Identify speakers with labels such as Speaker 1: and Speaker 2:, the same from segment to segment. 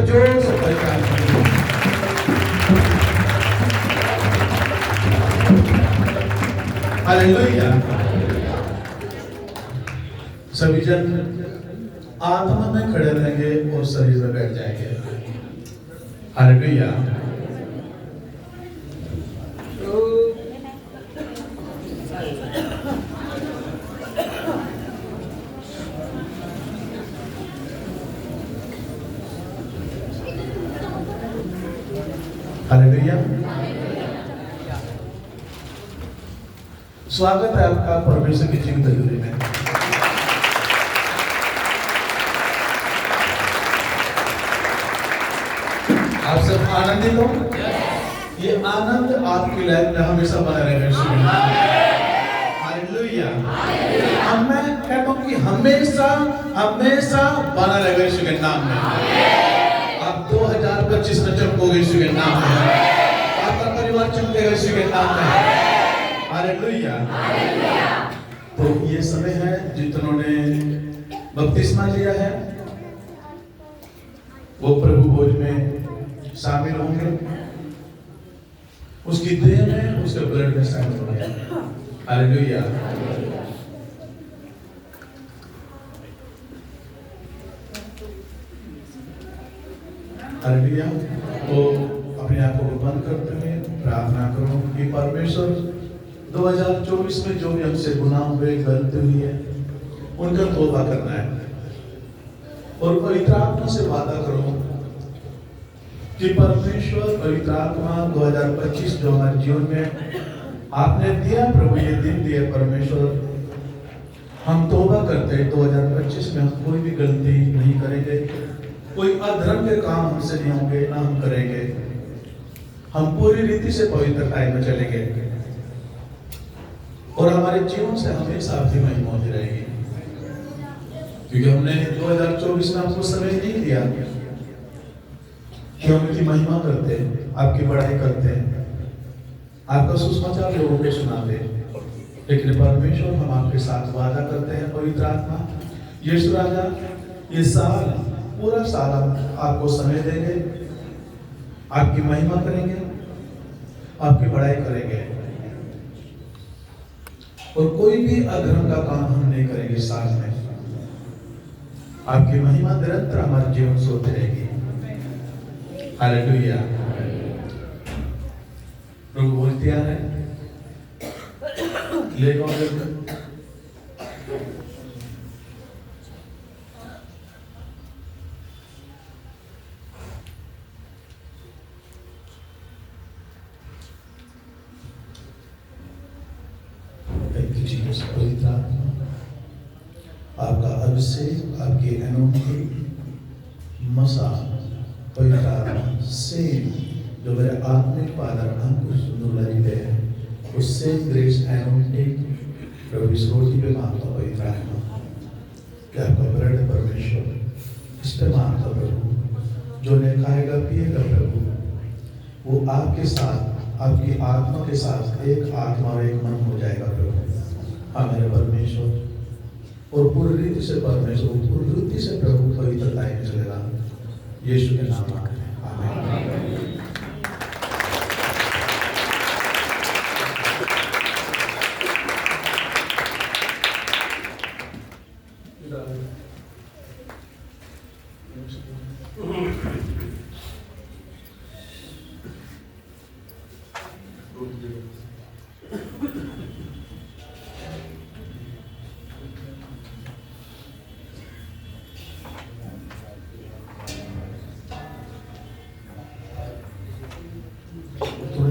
Speaker 1: बार जोर से पहचान करें। हालेलुया। सभी जन आत्मा में खड़े रहेंगे और शरीर में बैठ जाएंगे। हालेलुया। हालेलुया। स्वागत है आपका परमेश्वर की जिंदगी में। आप सब आनंदित हो? ये आनंद आपकी लाइफ में हमेशा बना रहेगा। हालेलुया। अब मैं कहता हूं कि हमेशा हमेशा बना रहेगा यीशु के नाम में। आप 2025 में चमकोगे यीशु के नाम में। आपका परिवार चमकेगा यीशु के नाम में। हालेलुया। तो ये समय है जितनों ने बपतिस्मा लिया है वो प्रभु भोज में शामिल होंगे, उसकी देह में उसके ब्लड में शामिल होंगे। हालेलुया। हालेलुया। तो अपने आप को बंद करते हुए प्रार्थना करो कि परमेश्वर 2024 में जो भी हमसे गुनाह हुए, गलती हुई है, उनका तौबा करना है और पवित्र आत्मा से वादा करो कि परमेश्वर पवित्र आत्मा 2025 जो हमारे जीवन में आपने दिया, प्रभु ये दिन दिए परमेश्वर, हम तौबा करते हैं 2025 में हम कोई भी गलती नहीं करेंगे, कोई अधर्म के काम हमसे नहीं होंगे, ना हम करेंगे, हम पूरी रीति से पवित्रता में चलेंगे और हमारे जीवन से हमेशा आपकी महिमा होती रहेगी। क्योंकि हमने 2024 में आपको समय नहीं दिया कि हम उनकी महिमा करते, आपकी बढ़ाई करते, आपका सुसमाचार लोगों को सुनाते, लेकिन परमेश्वर हम आपके साथ वादा करते हैं पवित्र आत्मा यीशु राजा, ये साल पूरा साल हम आपको समय देंगे, आपकी महिमा करेंगे, आपकी बढ़ाई करेंगे और कोई भी अधर्म का काम हम नहीं करेंगे। साल में आपकी महिमा निरंतर हमारे जीवन से होती रहेगी। हालेलुया। प्रभु बोलते आ रहे ले पवित्र आपका अभिषेक, आपकी अनोखी मसा पवित्र आत्मा से जो मेरे आत्मिक फादर अंकुश दुलारी पे है, उस सेम ग्रेस एनोइंटिंग प्रभु इस रोटी पे मांगता पवित्र आत्मा कि आपका ब्लड परमेश्वर इस पे मांगता प्रभु, जो ने खाएगा पिएगा प्रभु वो आपके साथ, आपकी आत्मा के साथ एक आत्मा और एक मन हो जाएगा प्रभु। हाँ मेरे परमेश्वर और पूरी रीति से परमेश्वर, पूरी रीति से प्रभु पवित्रता में चलेगा यीशु के नाम में। आमीन।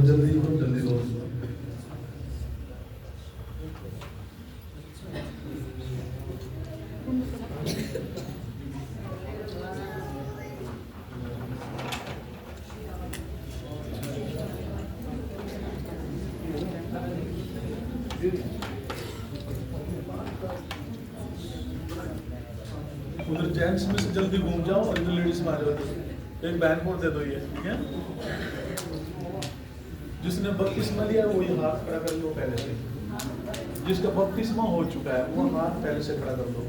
Speaker 1: जल्दी दो, जल्दी दो। उधर जेंट्स में से जल्दी घूम जाओ और इधर लेडीज में आ जाओ। एक बैन कोड दे दो ये, ठीक है? जिसने बपतिस्मा लिया वो ये हाथ खड़ा कर लो पहले से। जिसका बपतिस्मा हो चुका है वो हाथ पहले से खड़ा कर लो।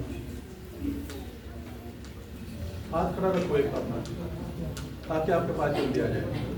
Speaker 1: हाथ खड़ा रखो एक अपना, ताकि आपके पास जल्दी आ जाए।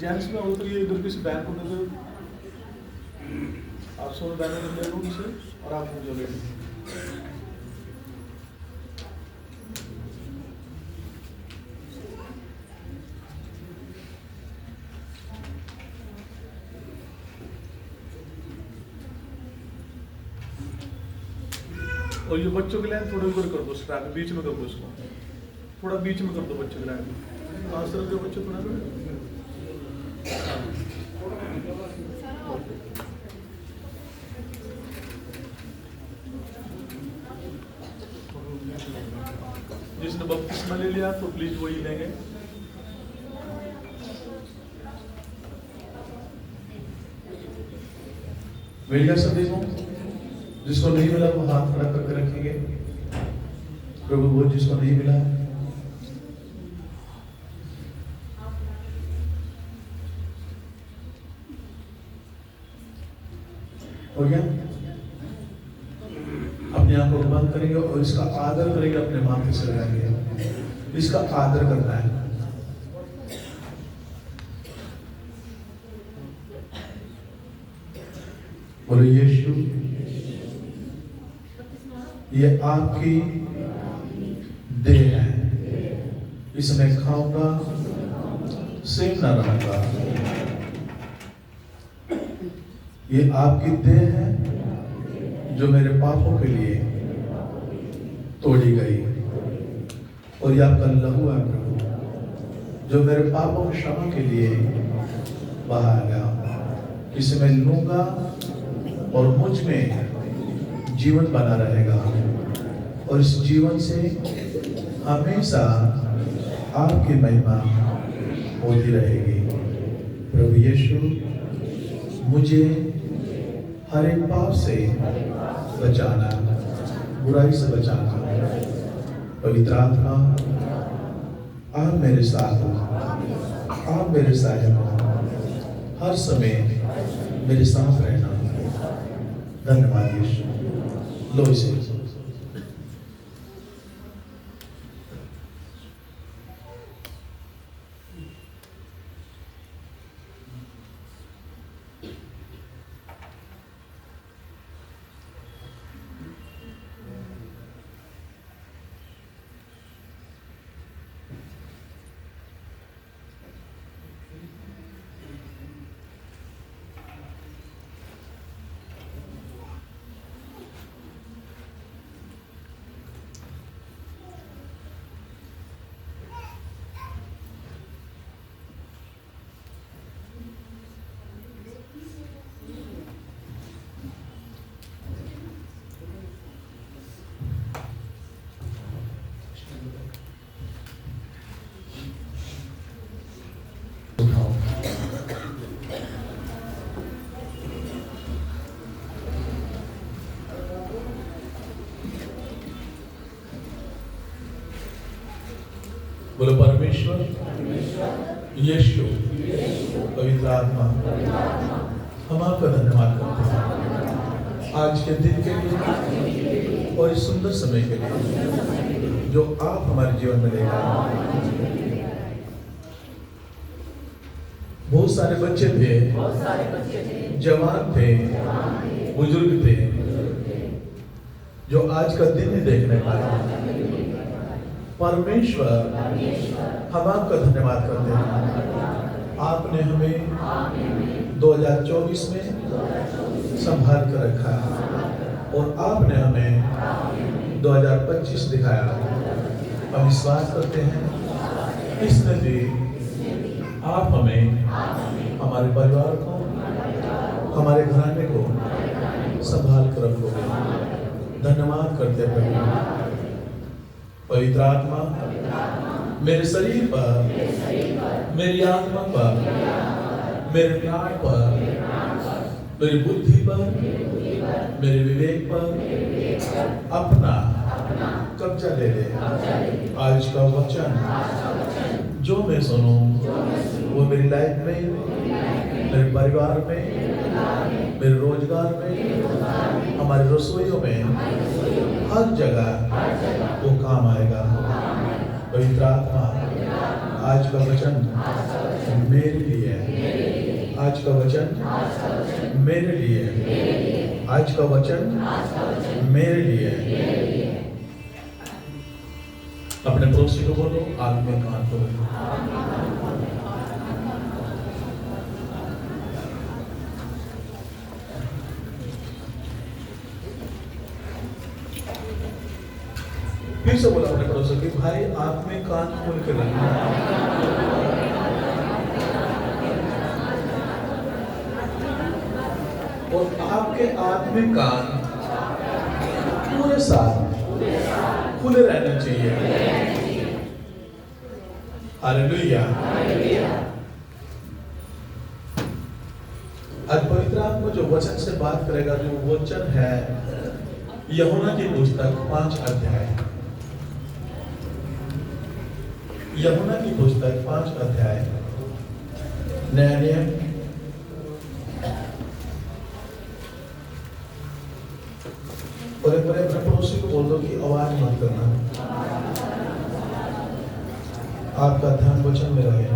Speaker 1: जेंट्स में हो तो ये इधर किसी बैन को नजर, आप सोने बैन में ले लो इसे और आप मुझे ले लो। और ये बच्चों के लाइन थोड़ा इधर कर दो, स्ट्रैप बीच में कर दो, इसको थोड़ा बीच में कर दो बच्चों के लाइन। आस तरफ के बच्चे थोड़ा जिसने बपतिस्मा ले लिया तो प्लीज वही लेंगे। मीडिया सब देखो, जिसको नहीं मिला वो हाथ खड़ा करके रखेंगे। प्रभु वो जिसको नहीं मिला, हो गया, अपने आप को बंद करेंगे और इसका आदर करेंगे, अपने माथे से लगाएंगे, इसका आदर करना है। बोलो यीशु, ये आपकी देह है, इसमें खाऊंगा सेम ना रहूंगा। ये आपकी देह है जो मेरे पापों के लिए तोड़ी गई, और ये आपका लहू है प्रभु जो मेरे पापों की क्षमा के लिए बहाया गया। इसे मैं लूंगा और मुझ में जीवन बना रहेगा, और इस जीवन से हमेशा आपकी महिमा होती रहेगी। प्रभु यीशु, मुझे हर एक पाप से बचाना, बुराई से बचाना। पवित्र आत्मा, आप मेरे साथ हो, आप मेरे सहायक हो, हर समय मेरे साथ रहना। धन्यवाद यीशु। लो इसे। बोलो परमेश्वर, यीशु, पवित्र आत्मा, हम आपका धन्यवाद करते हैं आज के दिन के लिए और इस सुंदर समय के लिए जो आप हमारे जीवन में लेकर आए। बहुत सारे बच्चे थे, जवान थे, बुजुर्ग थे, जो आज का दिन ही देखने पाए। परमेश्वर हम आपका धन्यवाद करते हैं। आपने हमें 2024 में संभाल कर रखा और आपने हमें 2025 दिखाया। हम विश्वास करते हैं इसमें भी आप हमें, हमारे परिवार को, हमारे घराने को संभाल कर रखोगे। धन्यवाद करते हैं प्रभु। पवित्र आत्मा मेरे शरीर पर, मेरी आत्मा पर, मेरे प्राण पर, मेरी बुद्धि पर, मेरे विवेक पर अपना कब्जा ले ले। आज का वचन जो मैं सुनूं वो मेरी लाइफ में, मेरे परिवार में, मेरे रोजगार में, हमारी रसोइयों में, हर जगह वो काम आएगा। पवित्र आत्मा आज का वचन मेरे लिए है। आज का वचन मेरे लिए है। आज का वचन मेरे लिए है। अपने पड़ोसी को बोलो, आत्मा कान को बोलो। फिर से बोला अपने पड़ोसी कि भाई आप में कान खोल के रखना। और आपके आत्मिक कान पूरे साल खुले रहने चाहिए। हालेलुया। आज पवित्र आत्मा जो वचन से बात करेगा, जो वचन है यूहन्ना की पुस्तक 5 अध्याय। यूहन्ना की पुस्तक 5 अध्याय, नया नियम। और एक बार अपने पड़ोसी को बोल दो कि आवाज मत करना, आपका ध्यान वचन में रहे।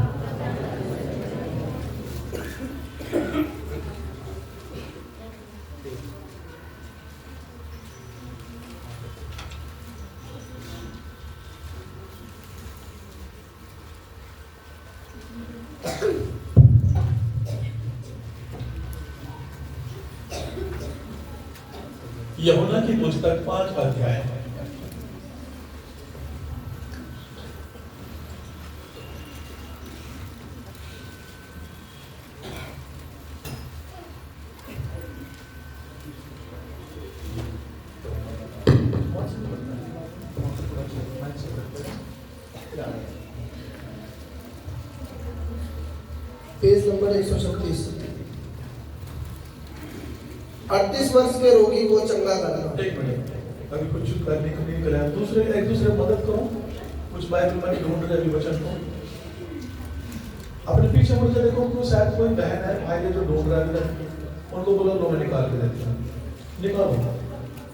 Speaker 1: यूहन्ना की पुस्तक 5 अध्याय,
Speaker 2: पेज नंबर 136। 38 वर्ष के रोगी को चंगा करना।
Speaker 1: एक मिनट, अभी कुछ करने के लिए करें, दूसरे एक दूसरे मदद करो। कुछ बाइबल में ढूंढ रहे वचन को, अपने पीछे मुड़ के देखो, तो शायद कोई बहन है, भाई है जो ढूंढ रहा है, उनको बोलो लो मैं निकाल के देती हूँ। निकालो।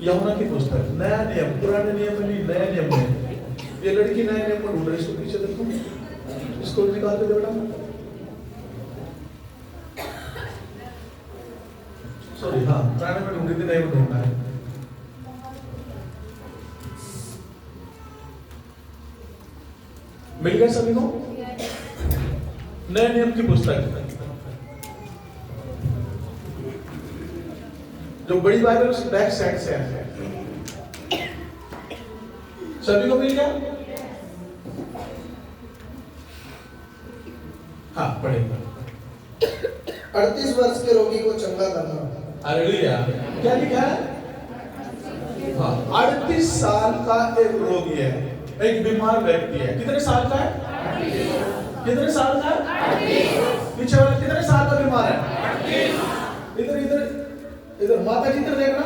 Speaker 1: यूहन्ना की पुस्तक, नया नियम, पुराने नियम में नहीं, नया नियम में। ये लड़की नए नियम में ढूंढ रही है, इसको पीछे देखो, इसको निकाल के दे बेटा। सॉरी, हाँ, पुराने में ढूंढी थी, नए में ढूंढना है। मिल गया सभी को? नए नियम की पुस्तक जो बड़ी बाइबल उस बैक साइड से है। सभी को मिल गया? हाँ, पढ़ेगा।
Speaker 2: 38 वर्ष के रोगी को चंगा करना।
Speaker 1: हालेलुया। क्या लिखा है? हाँ, 38 साल का एक रोगी है, एक बीमार व्यक्ति है। कितने साल का है? कितने साल का है? पीछे वाला कितने साल का बीमार है? इधर इधर इधर माता जी इधर देखना।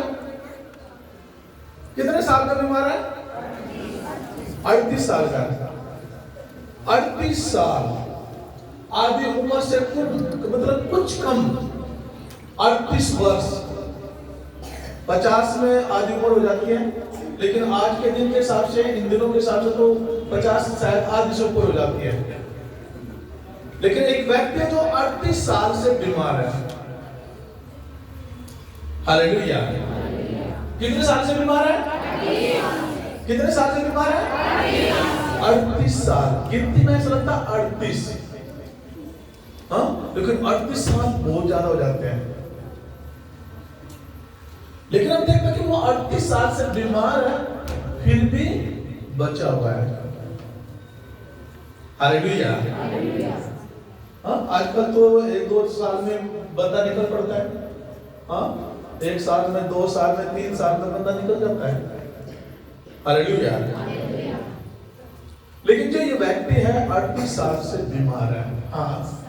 Speaker 1: कितने साल का बीमार है? 38 साल का। 38 साल आधी उम्र से मतलब कुछ कम, 38 वर्ष। 50 में आधी उम्र हो जाती है, लेकिन आज के दिन के हिसाब से, इन दिनों के हिसाब से तो 50 शायद आधी से ऊपर हो जाती है। लेकिन एक व्यक्ति है जो 38 साल से बीमार है। हालेलुया। कितने साल से बीमार है? कितने साल से बीमार है? 38 साल, गिनती में ऐसा लगता 38, हाँ, लेकिन 38 साल बहुत ज्यादा हो जाते हैं। लेकिन हम देखते हैं कि वो 38 साल से बीमार है, फिर भी बचा हुआ है। हालेलुया। हाँ, आजकल तो 1-2 साल में बंदा निकल पड़ता है, हाँ, 1 साल में, 2 साल में, 3 साल में बंदा निकल जाता है। हालेलुया। लेकिन जो ये व्यक्ति है 38 साल से बीमार है, हाँ,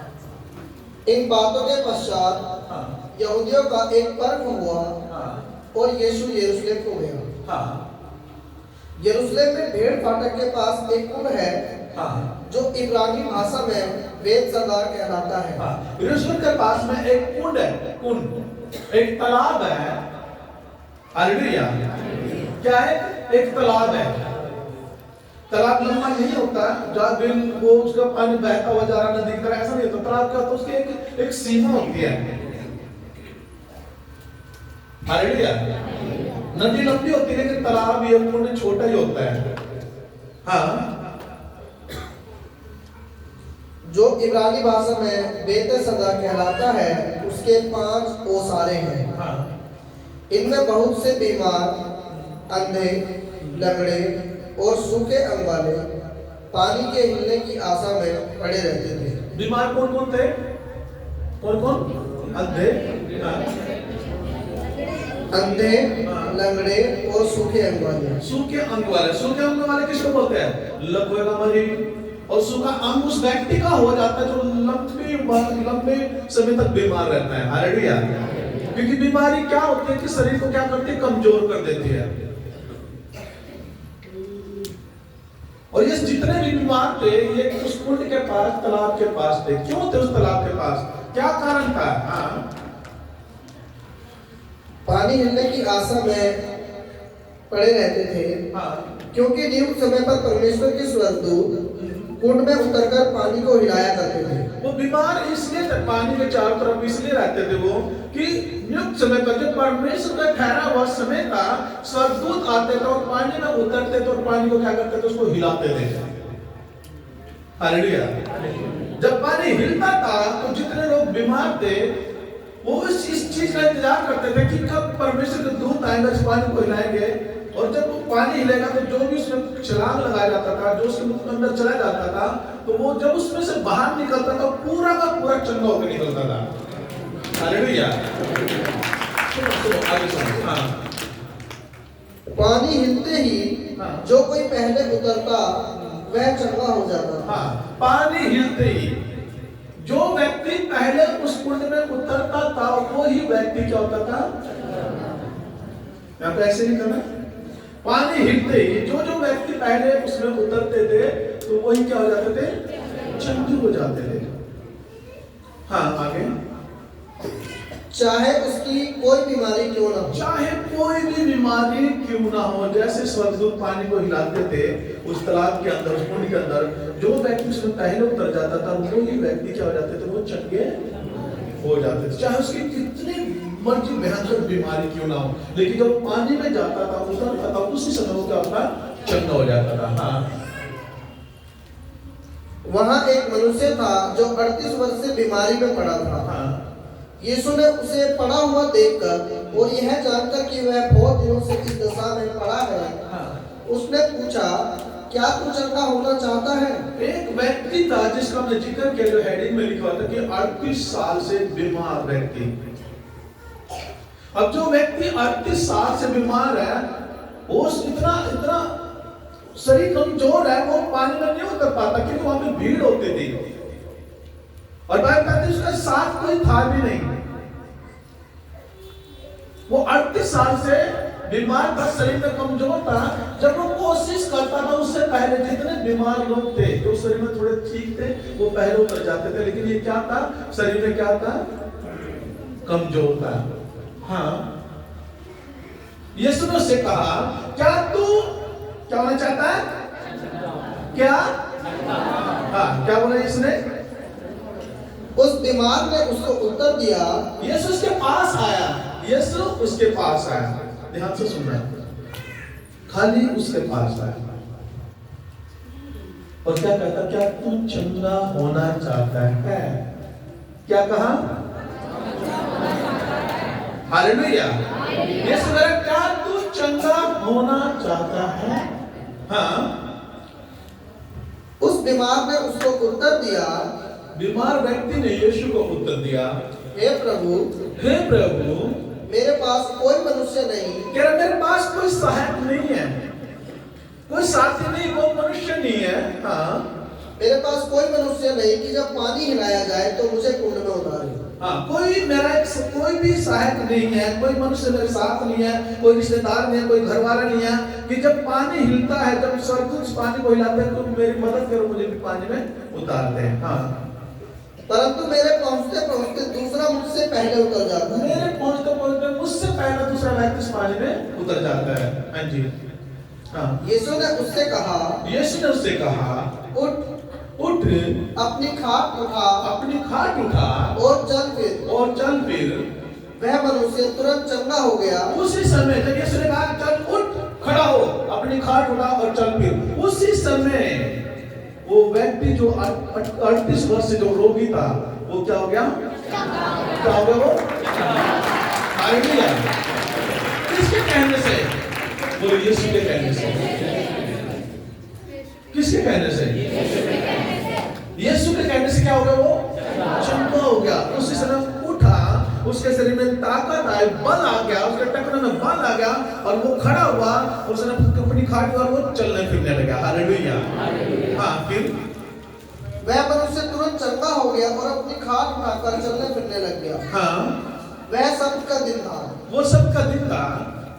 Speaker 2: इन बातों के पश्चात
Speaker 1: हाँ,
Speaker 2: यहूदियों का एक पर्व हुआ
Speaker 1: हाँ,
Speaker 2: और यीशु यरूशलेम को गया।
Speaker 1: हाँ,
Speaker 2: यरूशलेम में भेड़ फाटक के पास एक कुंड है,
Speaker 1: हाँ,
Speaker 2: जो इब्रानी भाषा में बेतसदा कहलाता है।
Speaker 1: हाँ, यरूशलेम के पास में एक कुंड है, कुंड, एक तालाब है। हालेलुया। क्या है? एक तालाब है। तालाब लंबा नहीं होता, जहाँ बिल वो उसका पानी बहता हुआ जा रहा, नदी की तरह, ऐसा नहीं होता। तालाब क्या होता है? उसकी एक सीमा होती है। हालेलुया। नदी लंबी होती है, लेकिन तालाब ये कुंड छोटा ही होता है। हाँ,
Speaker 2: जो इब्रानी भाषा में बेतसदा कहलाता है, उसके 5 ओसारे हैं।
Speaker 1: हाँ,
Speaker 2: इनमें बहुत से बीमार, अंधे, लंगड़े और सूखे अंग वाले पानी के हिलने की आशा में पड़े रहते थे।
Speaker 1: बीमार कौन कौन थे? कौन कौन? अंधे, हाँ,
Speaker 2: अंधे, लंगड़े और सूखे अंग वाले।
Speaker 1: सूखे अंग वाले, सूखे अंग वाले किसको बोलते हैं? लकवे मरीज। और सूखा अंग उस व्यक्ति का हो जाता है जो लंबे समय तक बीमार रहता है। हालेलुया। क्योंकि बीमारी क्या होती है कि शरीर को क्या करती है? कमजोर कर देती है। और ये जितने भी बीमार थे, ये उस कुंड के पास, तालाब के पास थे। क्यों थे उस तालाब के पास? क्या कारण था? हाँ,
Speaker 2: पानी हिलने की आशा में पड़े रहते थे।
Speaker 1: हाँ,
Speaker 2: क्योंकि नियुक्त समय पर परमेश्वर के स्वर्गदूत कुंड में उतरकर पानी को हिलाया करते थे।
Speaker 1: वो बीमार इसलिए थे, पानी के चारों तरफ इसलिए रहते थे वो, कि नियुक्त समय पर, जब परमेश्वर का ठहरा हुआ समय था, स्वर्गदूत आते थे और पानी में उतरते थे और पानी को क्या करते थे? उसको हिलाते थे। हालेलुया। जब पानी हिलता था तो जितने लोग बीमार थे वो इस चीज का इंतजार करते थे कि कब परमेश्वर के दूत आएंगे, इस पानी को हिलाएंगे। और जब वो पानी हिलेगा तो जो भी उसमें छलांग लगाया जाता था, जो उसके अंदर चला जाता था, तो वो जब उसमें से बाहर निकलता था पूरा का पूरा चंगा होकर निकलता था। हालेलुया। चलो आगे सुनो। हाँ,
Speaker 2: पानी हिलते ही जो कोई पहले उतरता वह चंगा हो जाता।
Speaker 1: हाँ, पानी हिलते ही जो व्यक्ति पहले उस कुंड में उतरता था वो ही व्यक्ति क्या होता था? यहाँ पे ऐसे नहीं करना। पानी हिलते ही जो व्यक्ति पहले उसमें उतरते थे तो वही क्या हो जाते थे? चंगे हो जाते थे। हाँ, आगे।
Speaker 2: चाहे उसकी कोई बीमारी क्यों ना हो,
Speaker 1: चाहे कोई भी बीमारी क्यों ना हो, जैसे स्वर्गदूत पानी को हिलाते थे उस तालाब के अंदर, उस कुंड के अंदर, जो व्यक्ति उसमें पहले उतर जाता था वो ही व्यक्ति क्या हो जाते थे? वो चंगे हो जाते थे। चाहे उसकी कितनी मर्जी भयंकर बीमारी क्यों ना हो, लेकिन जब वो पानी में जाता था, उतरता था, उसी समय वो क्या होता? चंगा हो जाता था। हाँ,
Speaker 2: वहां एक मनुष्य था जो 38 वर्ष से बीमारी में पड़ा था।
Speaker 1: हाँ,
Speaker 2: यीशु ने उसे पड़ा हुआ देखकर और यह जानकर कि वह बहुत दिनों से इस दशा में पड़ा है,
Speaker 1: हाँ,
Speaker 2: उसने पूछा, क्या तू चंगा होना चाहता है?
Speaker 1: एक व्यक्ति था जिसका हमने जिक्र किया, जो हेडिंग में लिखा था कि 38 साल से बीमार व्यक्ति। अब जो व्यक्ति 38 साल से बीमार है, वो इतना शरीर कमजोर है, वो पानी में नहीं उतर पाता क्योंकि वहां पे भीड़ होती थी। और बाइबल कहती है उसका साथ कोई था भी नहीं। वो 38 साल से बीमार था, शरीर में कमजोर था। जब वो कोशिश करता था, उससे पहले जितने बीमार लोग थे जो शरीर में थोड़े ठीक थे वो पहले उतर जाते थे, लेकिन ये क्या था? शरीर में क्या था? कमजोर था। हाँ, यीशु ने उससे कहा, क्या तू क्या होना चाहता है? क्या? हाँ, क्या बोला इसने?
Speaker 2: उस बीमार ने उसको उत्तर दिया,
Speaker 1: यीशु उसके पास आया। यीशु उसके पास आया। ध्यान से सुनना, खाली उसके पास आया। और क्या कहता, क्या तू चंगा होना चाहता है? क्या कहा? हालेलुया। यीशु ने कहा, क्या तू चंगा होना चाहता है? हाँ।
Speaker 2: उस बीमार ने उसको उत्तर दिया,
Speaker 1: बीमार व्यक्ति ने यीशु को उत्तर दिया,
Speaker 2: हे प्रभु,
Speaker 1: हे प्रभु,
Speaker 2: मेरे पास कोई मनुष्य नहीं,
Speaker 1: कह रहा मेरे पास कोई सहायक नहीं है, कोई साथी नहीं, कोई मनुष्य नहीं है। हाँ,
Speaker 2: मेरे पास कोई मनुष्य नहीं कि जब पानी हिलाया जाए तो मुझे कुंड में उतारे।
Speaker 1: हाँ, कोई भी सहायक नहीं है, कोई मनुष्य मेरे साथ नहीं है, कोई रिश्तेदार नहीं है, कोई घरवाला नहीं है कि जब पानी हिलता है, जब स्वर्गदूत पानी को हिलाते हैं, तो मेरी मदद करो, मुझे भी पानी में उतार दे। हाँ,
Speaker 2: परंतु मेरे पहुंचते पहुंचते दूसरा मुझसे पहले उतर जाता है।
Speaker 1: मेरे पहुंचते पहुंचते मुझसे पहले दूसरा व्यक्ति इस पानी में उतर जाता है। हाँ जी। हाँ,
Speaker 2: यीशु ने उससे कहा, उठ, अपनी खाट उठा और चल फिर। वह मनुष्य तुरंत चंगा हो गया।
Speaker 1: उसी समय जब यीशु ने कहा चल उठ, खड़ा हो, अपनी खाट उठा और चल फिर, उसी समय वो व्यक्ति जो 38 वर्ष से जो रोगी था, वो क्या हो गया? क्या हो गया वो? हालेलुया। किसके कहने से? वो यीशु के कहने से। किसके कहने से? यीशु के कहने से क्या हो गया? वो चंगा हो गया। उसी समय उठा, उसके शरीर में ताकत आई, बल आ गया, उसके टखने में बल आ गया और वो खड़ा हुआ, उसने अपनी खाट और वो चलने फिरने लगा। हालेलुया। हाँ, फिर
Speaker 2: वह मनुष्य तुरंत चंगा हो गया और अपनी खाट उठाकर चलने फिरने लग गया।
Speaker 1: हाँ,
Speaker 2: वह सब्त का दिन था।
Speaker 1: वो सब्त का दिन था।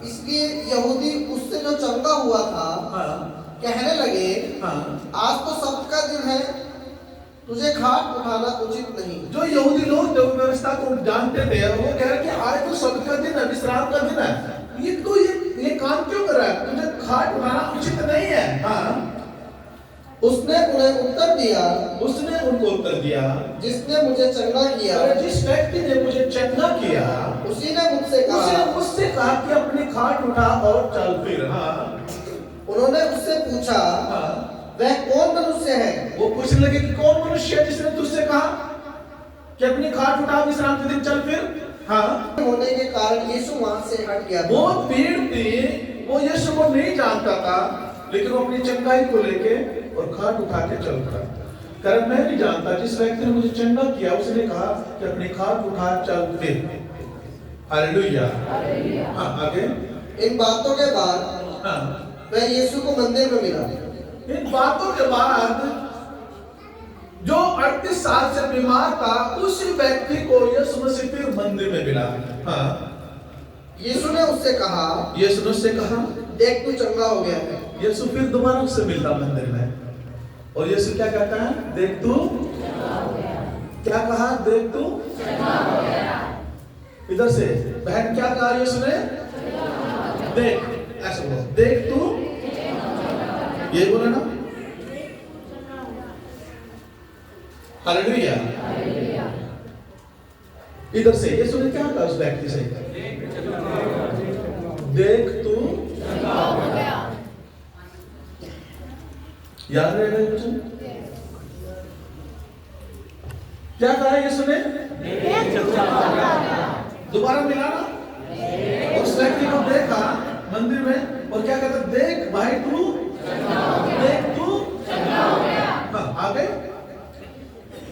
Speaker 2: इसलिए यहूदी उससे जो चंगा हुआ था,
Speaker 1: हाँ,
Speaker 2: कहने लगे,
Speaker 1: हाँ,
Speaker 2: आज तो सब्त का दिन है, तुझे खाट उठाना उचित नहीं।
Speaker 1: जो यहूदी लोग जो व्यवस्था को जानते थे, वो कह रहे कि आज तो सब्त का दिन है, विश्राम का दिन है, ये काम क्यों कर रहा है? तुझे खाट उठाना उचित नहीं है। हाँ,
Speaker 2: उसने उन्हें उत्तर दिया,
Speaker 1: उसने उनको उत्तर दिया,
Speaker 2: जिसने मुझे चंगा किया,
Speaker 1: जिस व्यक्ति ने मुझे चंगा किया,
Speaker 2: उसी ने मुझसे
Speaker 1: कहा कि अपनी खाट उठा और चल फिर। हाँ,
Speaker 2: उन्होंने उससे पूछा,
Speaker 1: हाँ,
Speaker 2: वह कौन मनुष्य है?
Speaker 1: वो पूछने लगे कि कौन मनुष्य है जिसने तुझसे कहा कि अपनी खाट उठा, विश्राम के दिन चल फिर। हाँ,
Speaker 2: होने के कारण यीशु वहां से हट गया।
Speaker 1: वो भीड़ थी, वो यीशु को नहीं जानता था, लेकिन वो अपनी चंगाई को लेके और खाट उठा के चल पड़ा। कारण मैं नहीं जानता, जिस व्यक्ति ने मुझे चंगा किया, उसने कहा कि अपनी खाट उठा चल फिर। हालेलुया। हाँ, आगे।
Speaker 2: इन बातों के बाद
Speaker 1: हाँ,
Speaker 2: वह यीशु को मंदिर में मिला।
Speaker 1: इन बातों के बाद जो 38 साल से बीमार था, उसी व्यक्ति को यीशु मसीह फिर मंदिर में मिला। हाँ,
Speaker 2: यीशु ने उससे कहा,
Speaker 1: देख
Speaker 2: तू चंगा हो गया है।
Speaker 1: यीशु फिर दोबारा उससे मिलता मंदिर में, और यीशु क्या कहता है? देख तू क्या कहा? देख तू इधर से बहन क्या कहा यीशु ने? देख, ऐसा बोलो, देख तू, ये बोला ना। हालेलुया। इधर से यीशु ने क्या कहा उस व्यक्ति से? देख तू याद रहेगा कुछ? क्या कहा यीशु ने? दोबारा मिला ना, उस व्यक्ति को देखा मंदिर में, और क्या कहता? देख भाई तू, देख तू। हाँ, आगे।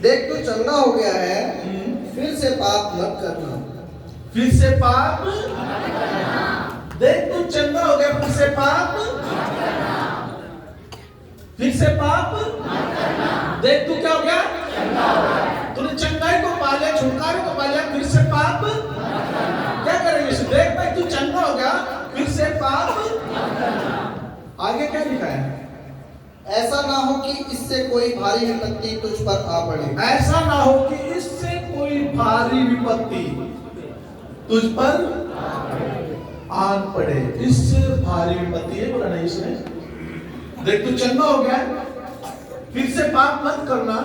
Speaker 2: देख तू चंगा हो गया है, फिर से पाप मत करना।
Speaker 1: फिर से पाप। देख तू चंगा हो गया, फिर से पाप। फिर से पाप। देख तू क्या हो गया? तूने चंगाई को पा लिया, छुटकारे को पा लिया, फिर से पाप क्या करेंगे? देख भाई तू चंगा हो गया, फिर से पाप। आगे क्या लिखा है?
Speaker 2: ऐसा ना हो कि इससे कोई भारी विपत्ति तुझ पर आ पड़े।
Speaker 1: ऐसा ना हो कि इससे कोई भारी विपत्ति तुझ पर आन पड़े। इससे भारी विपत्ति है, बोला नहीं इसने? देख तू चंगा हो गया, फिर से पाप मत करना।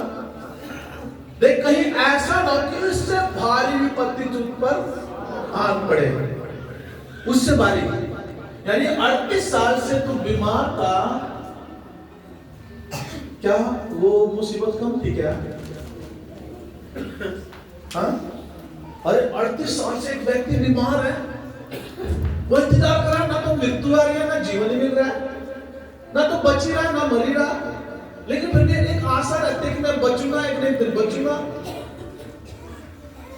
Speaker 1: देख कहीं ऐसा ना हो कि इससे भारी विपत्ति तुझ पर आन पड़े। उससे भारी यानी 38 साल से तू बीमार था, क्या वो मुसीबत कम थी क्या? हाँ? अरे 38 साल से एक व्यक्ति बीमार है, वो इंतजार कर रहा, ना तो मृत्यु आ रही है, ना जीवन ही मिल रहा है, ना तो बच ही रहा है, ना मर ही रहा, लेकिन फिर भी एक आशा रहती है कि मैं बचूंगा, एक दिन फिर बचूंगा।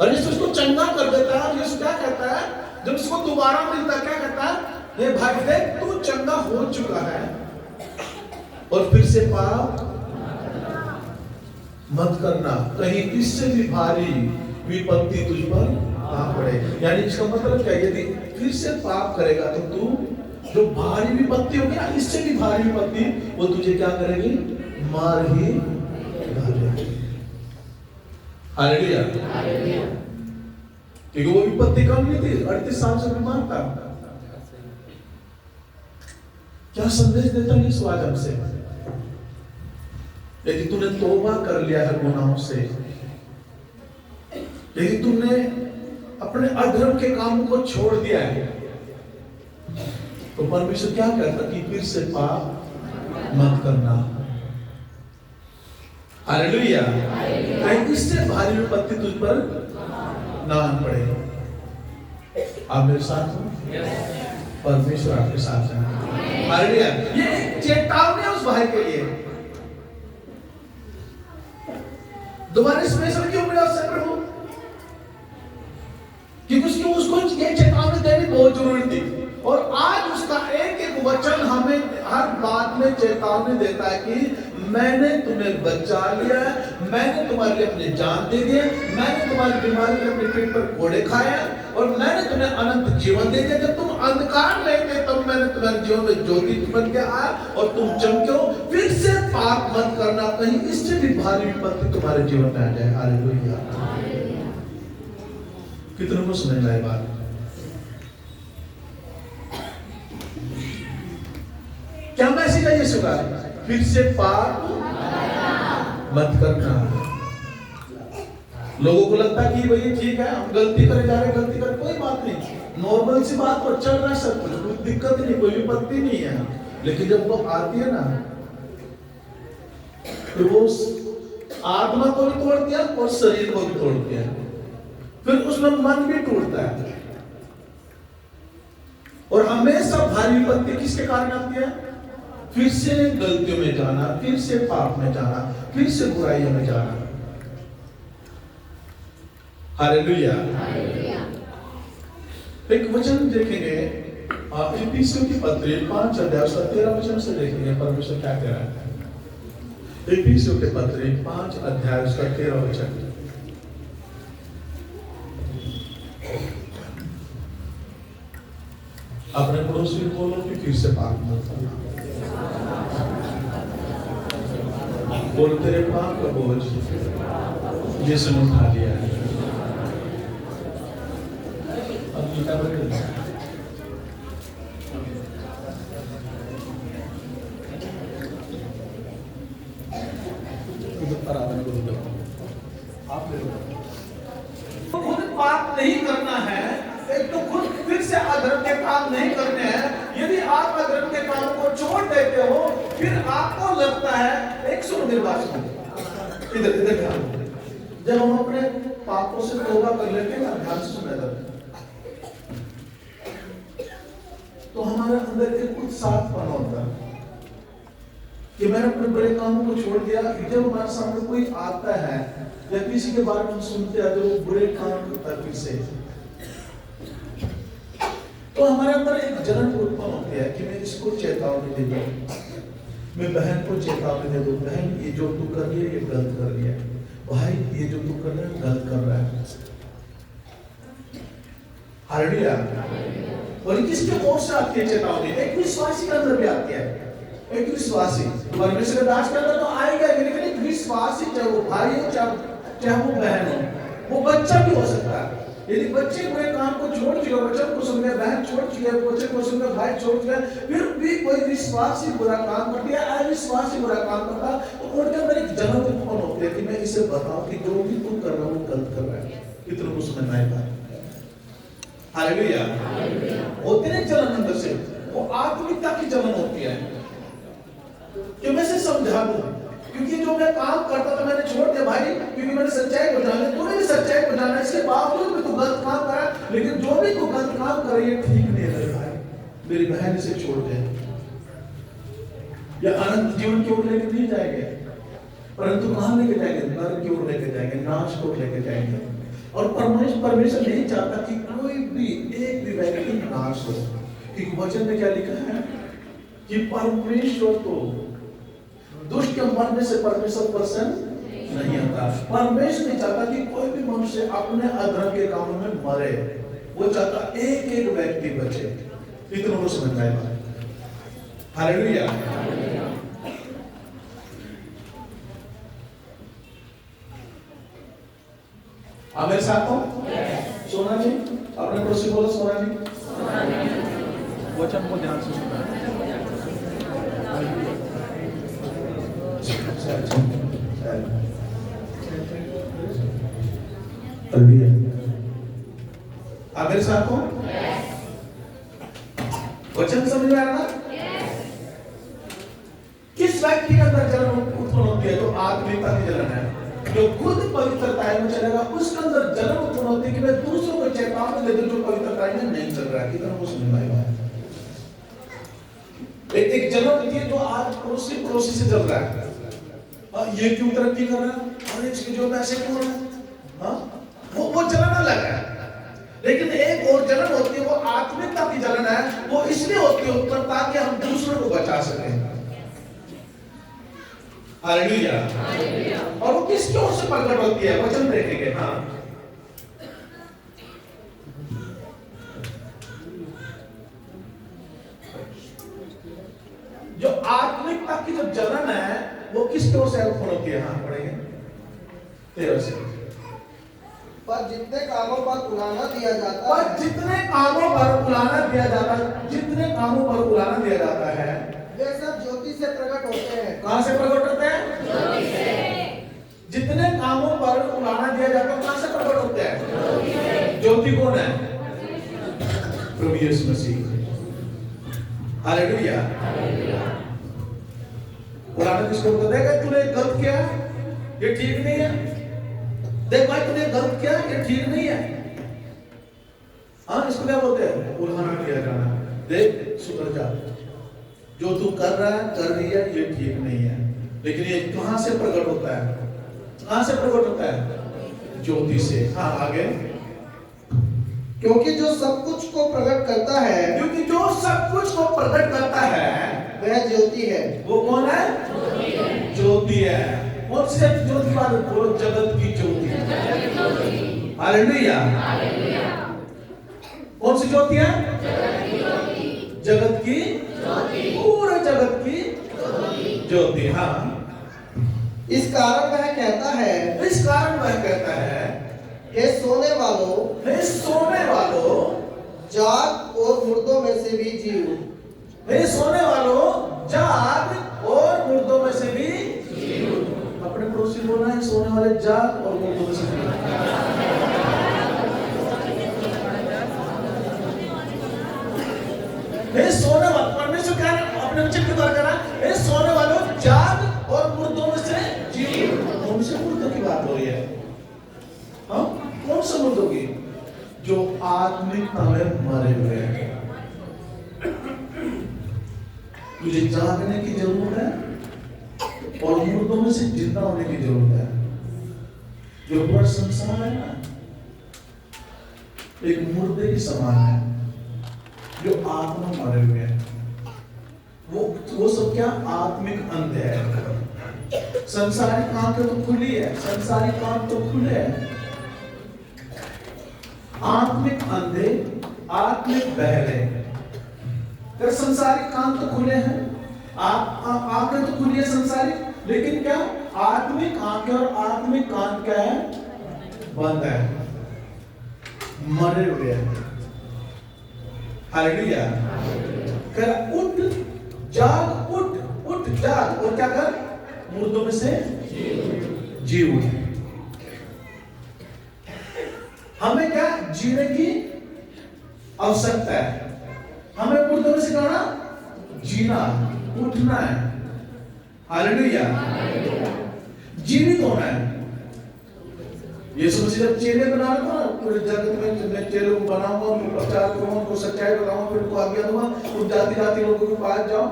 Speaker 1: और यीशु उसको चंगा कर देता है। यीशु क्या कहता है जब उसको दोबारा मिलता है, क्या कहता है? हे भाई देख, तू चंगा हो चुका है और फिर से पाप मत करना, कहीं इससे भी भारी विपत्ति तुझ पर आ पड़े। यानी इसका मतलब क्या? यदि फिर से पाप करेगा तो तू जो भारी विपत्ति होगी ना, इससे भी भारी विपत्ति, वो तुझे क्या करेगी? मार ही डालेगी। हालेलुया। क्योंकि वो विपत्ति कम नहीं थी, 38 साल से बीमार था। क्या संदेश देता है यीशु आज हमसे? यदि तूने तौबा कर लिया है गुनाहों से, यदि तुमने अपने अधर्म के कामों को छोड़ दिया है, तो परमेश्वर क्या कहता कि फिर से पाप मत करना। हालेलुया। कहीं इससे भारी विपत्ति तुझ पर ना आन पड़े। आप मेरे साथ हो? परमेश्वर आपके साथ है। हालेलुया। ये एक चेतावनी है उस भाई के लिए। दोबारा स्पेशल क्यों मिला उससे प्रभु? क्योंकि उसको ये चेतावनी देनी बहुत जरूरी थी। और आज उसका एक एक वचन हमें हर बात में चेतावनी देता है कि मैंने तुम्हें बचा लिया है, मैंने तुम्हारे लिए अपनी जान दे दी, मैंने तुम्हारी बीमारी के अपनी पीठ पर कोड़े खाए और मैंने तुम्हें अनंत जीवन दे दिया। जब तुम अंधकार में थे तब मैंने तुम्हारे जीवन में ज्योति बन के आया और तुम चमके हो। फिर से पाप मत करना, कहीं इससे भी भारी विपत्ति तुम्हारे जीवन में आ जाए। हालेलुया। कितनों को समझ में आई बात? क्या मैसेज है यीशु का? फिर से पाप मत करना। लोगों को लगता है कि भाई ठीक है, हम गलती करे जा रहे, गलती कर, कोई बात नहीं, नॉर्मल सी बात पर चल रहा है, सब कुछ, कोई दिक्कत नहीं, कोई विपत्ति नहीं है। लेकिन जब वो आती है ना, तो वो आत्मा को भी तोड़ दिया और शरीर को भी तोड़ दिया, फिर उसमें मन भी टूटता है। और हमेशा भारी विपत्ति किसके कारण आती है? फिर से गलतियों में जाना, फिर से पाप में जाना, फिर से बुराइयों में जाना। हालेलुया। एक वचन देखेंगे इफिसियों की पत्री 5 अध्याय 13 वचन से देखेंगे परमेश्वर क्या कह रहा है। इफिसियों के पत्री 5 अध्याय 13 वचन। अपने पड़ोसी को बोलो कि फिर से पाप मत करना। बोल, तेरे पाप का बोझ यीशु ने उठा लिया है। अब क्या बोलेगा? आप खुद पाप नहीं करना है, एक तो खुद फिर से अधर्म के काम नहीं करने हैं। यदि आप अधर्म के काम को छोड़ देते हो, फिर आपको लगता है, एक सुनो मेरी बात सुनो, इधर जब हम अपने पापों से तौबा कर लेते हैं ना, ध्यान से सुना इधर, तो हमारे अंदर एक उत्साहपन होता है कि मैंने अपने बड़े कामों को छोड़ दिया। जब हमारे सामने कोई आता है या किसी के बारे में हम सुनते हैं जो बुरे काम करता है फिर से, तो हमारे अंदर एक जलन उत्पन्न होती है कि मैं इसको चेतावनी दे दूं, मैं बहन को चेतावनी दे दूं, बहन ये जो तू कर रही है ये गलत कर रही है, भाई ये जो तू कर रहा है गलत कर रहा है। हालेलुया। और किसके ओर से आती है चेतावनी? एक विश्वासी के अंदर भी आती है। एक विश्वासी परमेश्वर के दास के अंदर तो आएगा, लेकिन एक विश्वासी, चाहे वो भाई हो चाहे वो बहन हो, वो बच्चा भी हो सकता है। यदि बच्चे बुरे काम को छोड़ चुके, वचन को सुन के बहन छोड़ चुके, बच्चे को सुन के भाई छोड़ चुके, फिर भी कोई विश्वासी बुरा काम कर दिया, अविश्वासी बुरा काम करता, तो उनके अंदर एक जलन उत्पन्न होती है कि मैं इसे बताऊं कि जो भी तू कर रहा है वो गलत कर रहा है। कितनों को समझ में आएगा? हालेलुया। होती है जलन अंदर से, वो आत्मिकता की जलन होती है कि मैं से समझा दूं, क्योंकि जो मैं काम करता था मैंने छोड़ दिया भाई, क्योंकि मैंने सच्चाई को जाना, तूने भी सच्चाई को जाना, इसके बावजूद भी तू गलत काम करा, लेकिन जो भी तू गलत काम करे ये ठीक नहीं है भाई, मेरी बहन इसे छोड़ दे। या अनंत जीवन की ओर लेके नहीं जाएंगे, परंतु कहां लेके जाएंगे? नरक की ओर लेके जाएंगे, नाश को लेके जाएंगे। और परमेश्वर नहीं चाहता कि कोई भी एक भी व्यक्ति नाश हो, क्योंकि वचन में क्या लिखा है कि परमेश्वर को दुष्ट के मरने से परमेश्वर प्रसन्न नहीं होता। परमेश्वर नहीं चाहता कि कोई भी मनुष्य अपने अधर्म के कामों में मरे, वो चाहता एक एक व्यक्ति बचे। इतना को समझ में आएगा। हालेलुया। आप मेरे साथ हो? सोना जी अपने पड़ोसी बोलो, सोना जी वचन को ध्यान से सुना। आप मेरे साथ हो? वचन समझ में आ रहा? किस व्यक्ति के अंदर जलन उत्पन्न होती है? जो आत्मिकता की जलन है, जो खुद पवित्रता में चलेगा, उसके अंदर जलन उत्पन्न होती है कि मैं दूसरों को चेतावनी दे दूं जो पवित्रता में नहीं चल रहा है। कितना वो समझ में आएगा? एक जलन होती है जो आज पड़ोसी से चल रहा है। ये क्यों तरक्की कर रहा है, और इसकी जो पैसे क्यों रहा है, वो जलन अलग है। लेकिन एक और जलन होती है, वो आत्मिकता की जलन है, वो इसलिए होती है उत्पन्न ताकि हम दूसरों को बचा सकें। हालेलुया। और वो किसकी ओर से प्रकट होती है? वचन देखेंगे। हाँ, जो आत्मिकता की जो जलन है वो किसकी ओर से उत्पन्न होती है? हाँ, पढ़ेंगे 13 से।
Speaker 2: पर जितने कामों पर बुलाना दिया जाता
Speaker 1: पर जितने कामों पर बुलाना दिया जाता है, जितने कामों पर बुलाना दिया जाता है,
Speaker 2: वे सब ज्योति से प्रकट होते हैं।
Speaker 1: कहां से प्रकट होते हैं? ज्योति से। जितने कामों पर बुलाना दिया जाता है कहां से प्रकट होते हैं? ज्योति से। ज्योति कौन है? प्रभु यीशु मसीह। हालेलुया। बुलाना किसको बोलते हैं? तूने गलत किया, ये ठीक नहीं है। देख भाई तूने गलत किया, ये ठीक नहीं है। हाँ, इसको क्या बोलते हैं? बुलाना दिया जाना। देख सुधर जा, जो तू कर रहा है, कर रही है, ये ठीक नहीं है। लेकिन ये कहां से प्रकट होता है? कहां से प्रकट होता है? ज्योति से। हाँ, आगे।
Speaker 2: क्योंकि जो सब कुछ को प्रकट करता है,
Speaker 1: क्योंकि जो सब कुछ को प्रकट करता है
Speaker 2: वह ज्योति है।
Speaker 1: वो कौन है? ज्योति है। कौन सी ज्योति की बात? बोलो, जगत की ज्योति। हालेलुया। कौन सी ज्योति है? जगत की पूरे जगत की ज्योति। हाँ,
Speaker 2: इस कारण वह कहता है,
Speaker 1: इस कारण वह कहता है,
Speaker 2: हे सोने वालों,
Speaker 1: हे सोने वालों,
Speaker 2: जाग और मुर्दों में से भी जी उठ।
Speaker 1: हे सोने वालों, जाग और मुर्दों में से भी जी उठ। अपने पड़ोसी बोलना है, सोने वाले जाग और मुर्दों में से जी उठ। हे सोने वालों, परमेश्वर कह रहा है अपने वचन के द्वारा कह रहा है, हे सोने वालों, जाग और मुर्दों में से जी उठ। कौन से मुर्दों की बात हो रही है? हाँ, कौन से मुर्दों की? जो आत्मिकता में मरे हुए हैं। तुझे जागने की जरूरत है और मुर्दों में से जिंदा होने की जरूरत है। जो पूरा संसार है ना, एक मुर्दे के समान है, जो आत्मा मरे हुए हैं। वो सब क्या? आत्मिक अंध है। संसारिक आंखें तो खुली है, संसारिक कान तो खुले हैं। आत्मिक अंधे, आत्मिक बहरे। फिर संसारिक कान तो खुले हैं, आंखें तो खुली है संसारिक, लेकिन क्या? आत्मिक आंखें और आत्मिक कान क्या है? बंद है, मरे हुए हैं। हालेलुया। कर उठ, जाग, उठ जाग, और क्या कर? मुर्दों में से जी उठ। हमें क्या? जीने की आवश्यकता है। हमें मुर्दों में से कहना जीना, उठना है। हालेलुया। जीवित होना है। यीशु मसीह जब चेले बना रहा था, पूरे जगत में मैं चेलों को बनाऊंगा, उनको प्रचार करूंगा, उनको सच्चाई बताऊंगा, फिर उनको आज्ञा दूंगा, उन जाति लोगों के पास जाओ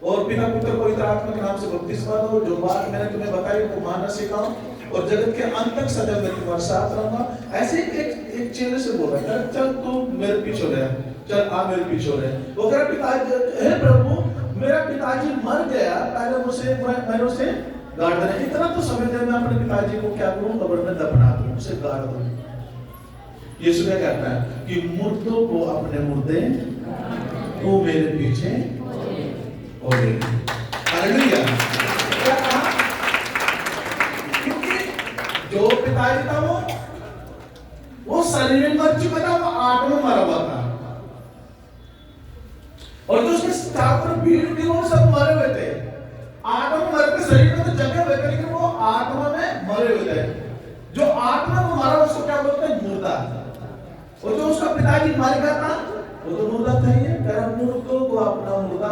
Speaker 1: और पिता पुत्र पवित्र आत्मा के नाम से बपतिस्मा दो, जो बात मैंने तुम्हें बताई उनको मानना सिखाओ, और जगत के अंत तक सदैव मैं तुम्हारे साथ रहूंगा। ऐसे एक चेले से बोला, चल तू मेरे पीछे रह, चल आ मेरे पीछे रह। वो कह रहा पिताजी, हे प्रभु मेरा पिताजी मर गया, पहले मैंने उसे गाड़ देना, इतना तो समझ दे, मैं अपने पिताजी को क्या करूं, कब्र में दफना दूं, उसे गाड़ दूं। यीशु क्या कहता है कि मुर्दों को अपने मुर्दे तू मेरे पीछे हो गए। हालेलुया। क्या कहा? क्योंकि जो पिताजी था वो शरीर में मर चुका था, वो आत्मा में मरा हुआ था, और जो उसके साथ भीड़ थी वो सब मरे हुए थे। आत्मा में मर के शरीर में तो जगे हुए थे, लेकिन वो आत्मा में मरे हुए थे। जो आत्मा में मरा उसको क्या बोलते हैं? मुर्दा। और जो उसका पिताजी मर गया था वो तो मुर्दा था ही। कह रहा मुर्दों को अपना मुर्दा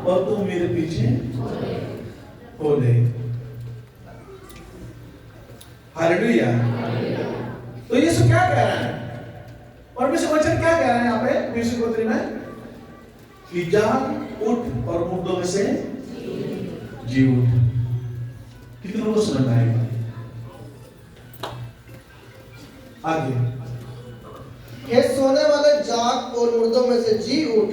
Speaker 1: और तुम मेरे पीछे हो ले। हालेलुया। तो यीशु क्या कह रहा है? परमेश्वर वचन क्या कह रहा है यहाँ पे यीशु गोत्री में? कि जाग उठ और मुर्दों में से जी उठ। कितने लोगों को समझ में आएगा? आगे,
Speaker 2: हे सोने वाले जाग और मुर्दों में से जी उठ,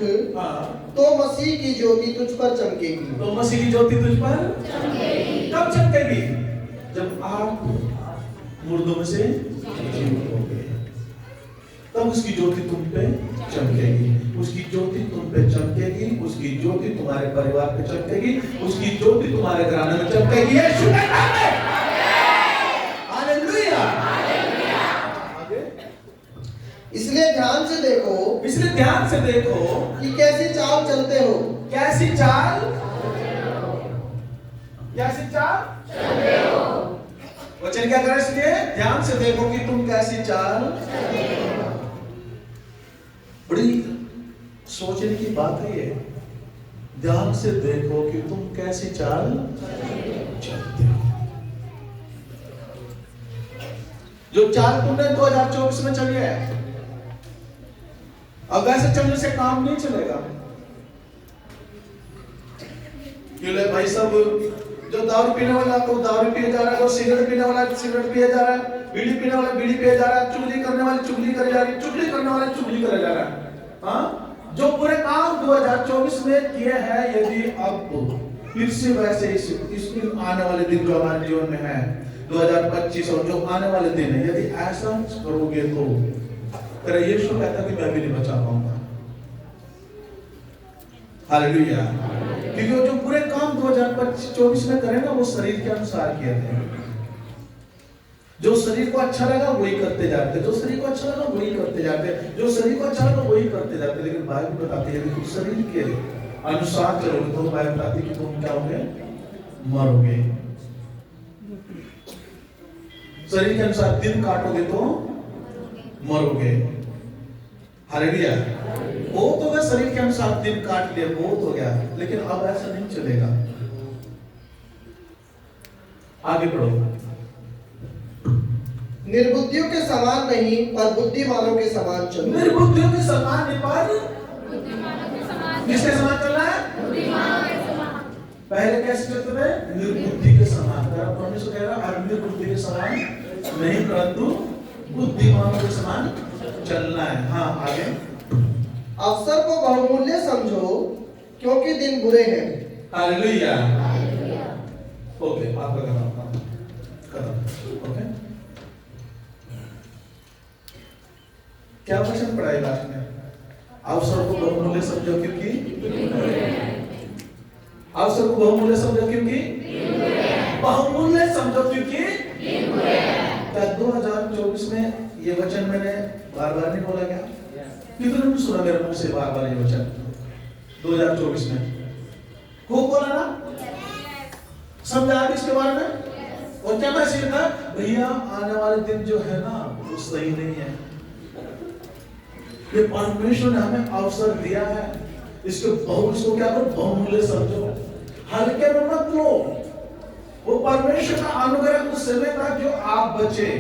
Speaker 2: तो मसीह की ज्योति तुझ पर चमकेगी।
Speaker 1: तो मसीह की ज्योति तुझ पर चमकेगी। कब चमकेगी? जब आप मुर्दों में से जी उठोगे, तब उसकी ज्योति तुम पे चमकेगी। उसकी ज्योति तुम पे चमकेगी, उसकी ज्योति तुम्हारे परिवार पे चमकेगी, उसकी ज्योति तुम्हारे घराने में चमकेगी। यीशु के नाम में हालेलुया। आगे,
Speaker 2: इसलिए ध्यान से देखो कि कैसी चाल चलते हो।
Speaker 1: कैसी चाल चलते हो। वचन क्या करे? इसलिए ध्यान से देखो कि तुम कैसी चाल। बड़ी सोचने की बात है ये। ध्यान से देखो कि तुम कैसी चाल चलते हो। जो चाल तुमने 2024 में चली है, अब वैसे चलने से काम नहीं चलेगा। क्यों भाई सब, जो दारू पीने वाला तो दारू पिए जा रहा है, जो सिगरेट पीने वाला सिगरेट पिए जा रहा है, बीड़ी पीने वाला बीड़ी पिए जा रहा है, चुगली करने वाली चुगली करे जा रही है, चुगली करने वाला चुगली करे जा रहा है। हाँ, जो पूरे काम 2024 में किए हैं, यदि अब फिर से वैसे इस आने वाले दिन जो हमारे जीवन में है 2025 और जो आने वाले दिन है, यदि ऐसा करोगे तो तेरा यीशु कहता कि मैं भी नहीं बचा पाऊंगा। हालेलुया। क्योंकि जो पूरे काम 2024 में करें ना, वो शरीर के अनुसार किए थे। जो शरीर को अच्छा लगा वही करते जाते, जो शरीर को अच्छा लगा वही करते जाते, जो शरीर को अच्छा लगा वही करते जाते। लेकिन बाइबल बताती है कि तुम शरीर के अनुसार चलोगे तो बाइबल बताती है कि तुम क्या होगे? मरोगे। शरीर के अनुसार दिन काटोगे तो मरोगे। हालेलुया। बहुत हो गया, शरीर के अनुसार दिन काट लिया, बहुत हो गया, लेकिन अब ऐसा नहीं चलेगा। आगे बढ़ो।
Speaker 2: निर्बुद्धियों के समान नहीं, पर बुद्धिमानों के समान चलो।
Speaker 1: निर्बुद्धियों के समान नहीं, पर किसके समान चलना है? पहले कैसे चलते थे? निर्बुद्धि के समान। परमेश्वर कह रहा है निर्बुद्धि के समान नहीं, परंतु बुद्धिमानों के समान चलना है। हाँ, आगे।
Speaker 2: अवसर को बहुमूल्य समझो, क्योंकि दिन बुरे हैं।
Speaker 1: हालेलुया। ओके, आपका खत्म। ओके, क्या वचन पढ़ाई लास्ट में? अवसर को बहुमूल्य समझो क्योंकि अवसर को बहुमूल्य समझो क्योंकि बहुमूल्य समझो क्योंकि 2024 में ये वचन मैंने बार बार नहीं बोला क्या? कितने ने सुना मेरे मुंह से बार बार ये वचन? 2024 में खूब बोला ना? समझा इसके बारे में? और क्या मैसेज था? भैया आने वाले दिन जो है ना वो सही नहीं है। ये परमेश्वर ने हमें अवसर दिया है, इसको क्या करो? बहुमूल्य समझो। हल्के में मत लो। वो परमेश्वर का अनुग्रह उस समय था जो आप बचे,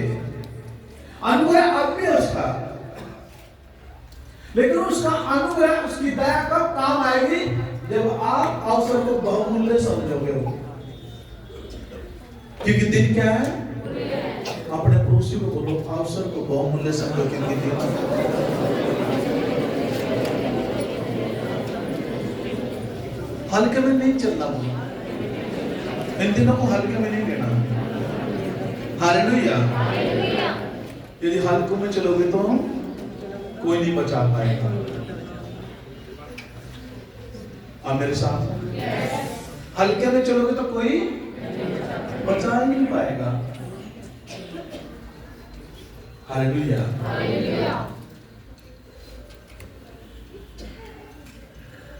Speaker 1: अनुग्रह अब भी है उसका, लेकिन उसका अनुग्रह, उसकी दया कब काम आएगी? जब आप अवसर को बहुमूल्य समझोगे। क्योंकि दिन क्या है? अपने पड़ोसी को बोलो अवसर को बहुमूल्य समझो। क्योंकि दिन हल्के में नहीं चलना, इन दिनों को हल्के में नहीं लेना। हालेलुया। यदि हल्कों में चलोगे तो कोई नहीं बचा पाएगा। आप मेरे साथ? हल्के में चलोगे तो कोई बचा ही नहीं पाएगा। हालेलुया।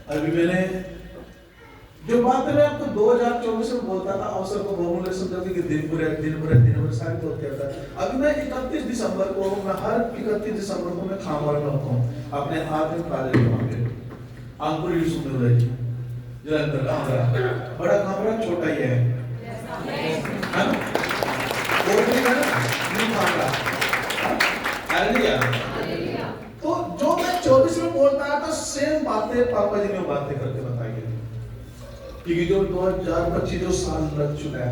Speaker 1: अभी मैंने जो बात मैं आपको 2024 में बोलता था, अवसर को बहुमूल्य समझोगे कि दिन भर साबित होते था। अभी मैं 31 दिसंबर को, मैं हर 31 दिसंबर को मैं खामर में होता हूँ अपने आत्मिक कार्य में। अंकुर यीशु में रही जलंधर खामरा, बड़ा खामरा छोटा ही है ना? वो भी है ना, नहीं खामरा। हालेलुया। तो जो मैं 24 में बोलता था सेम बातें पापा जी ने बातें करके बताई है। क्योंकि जो 2025 जो साल लग चुका है,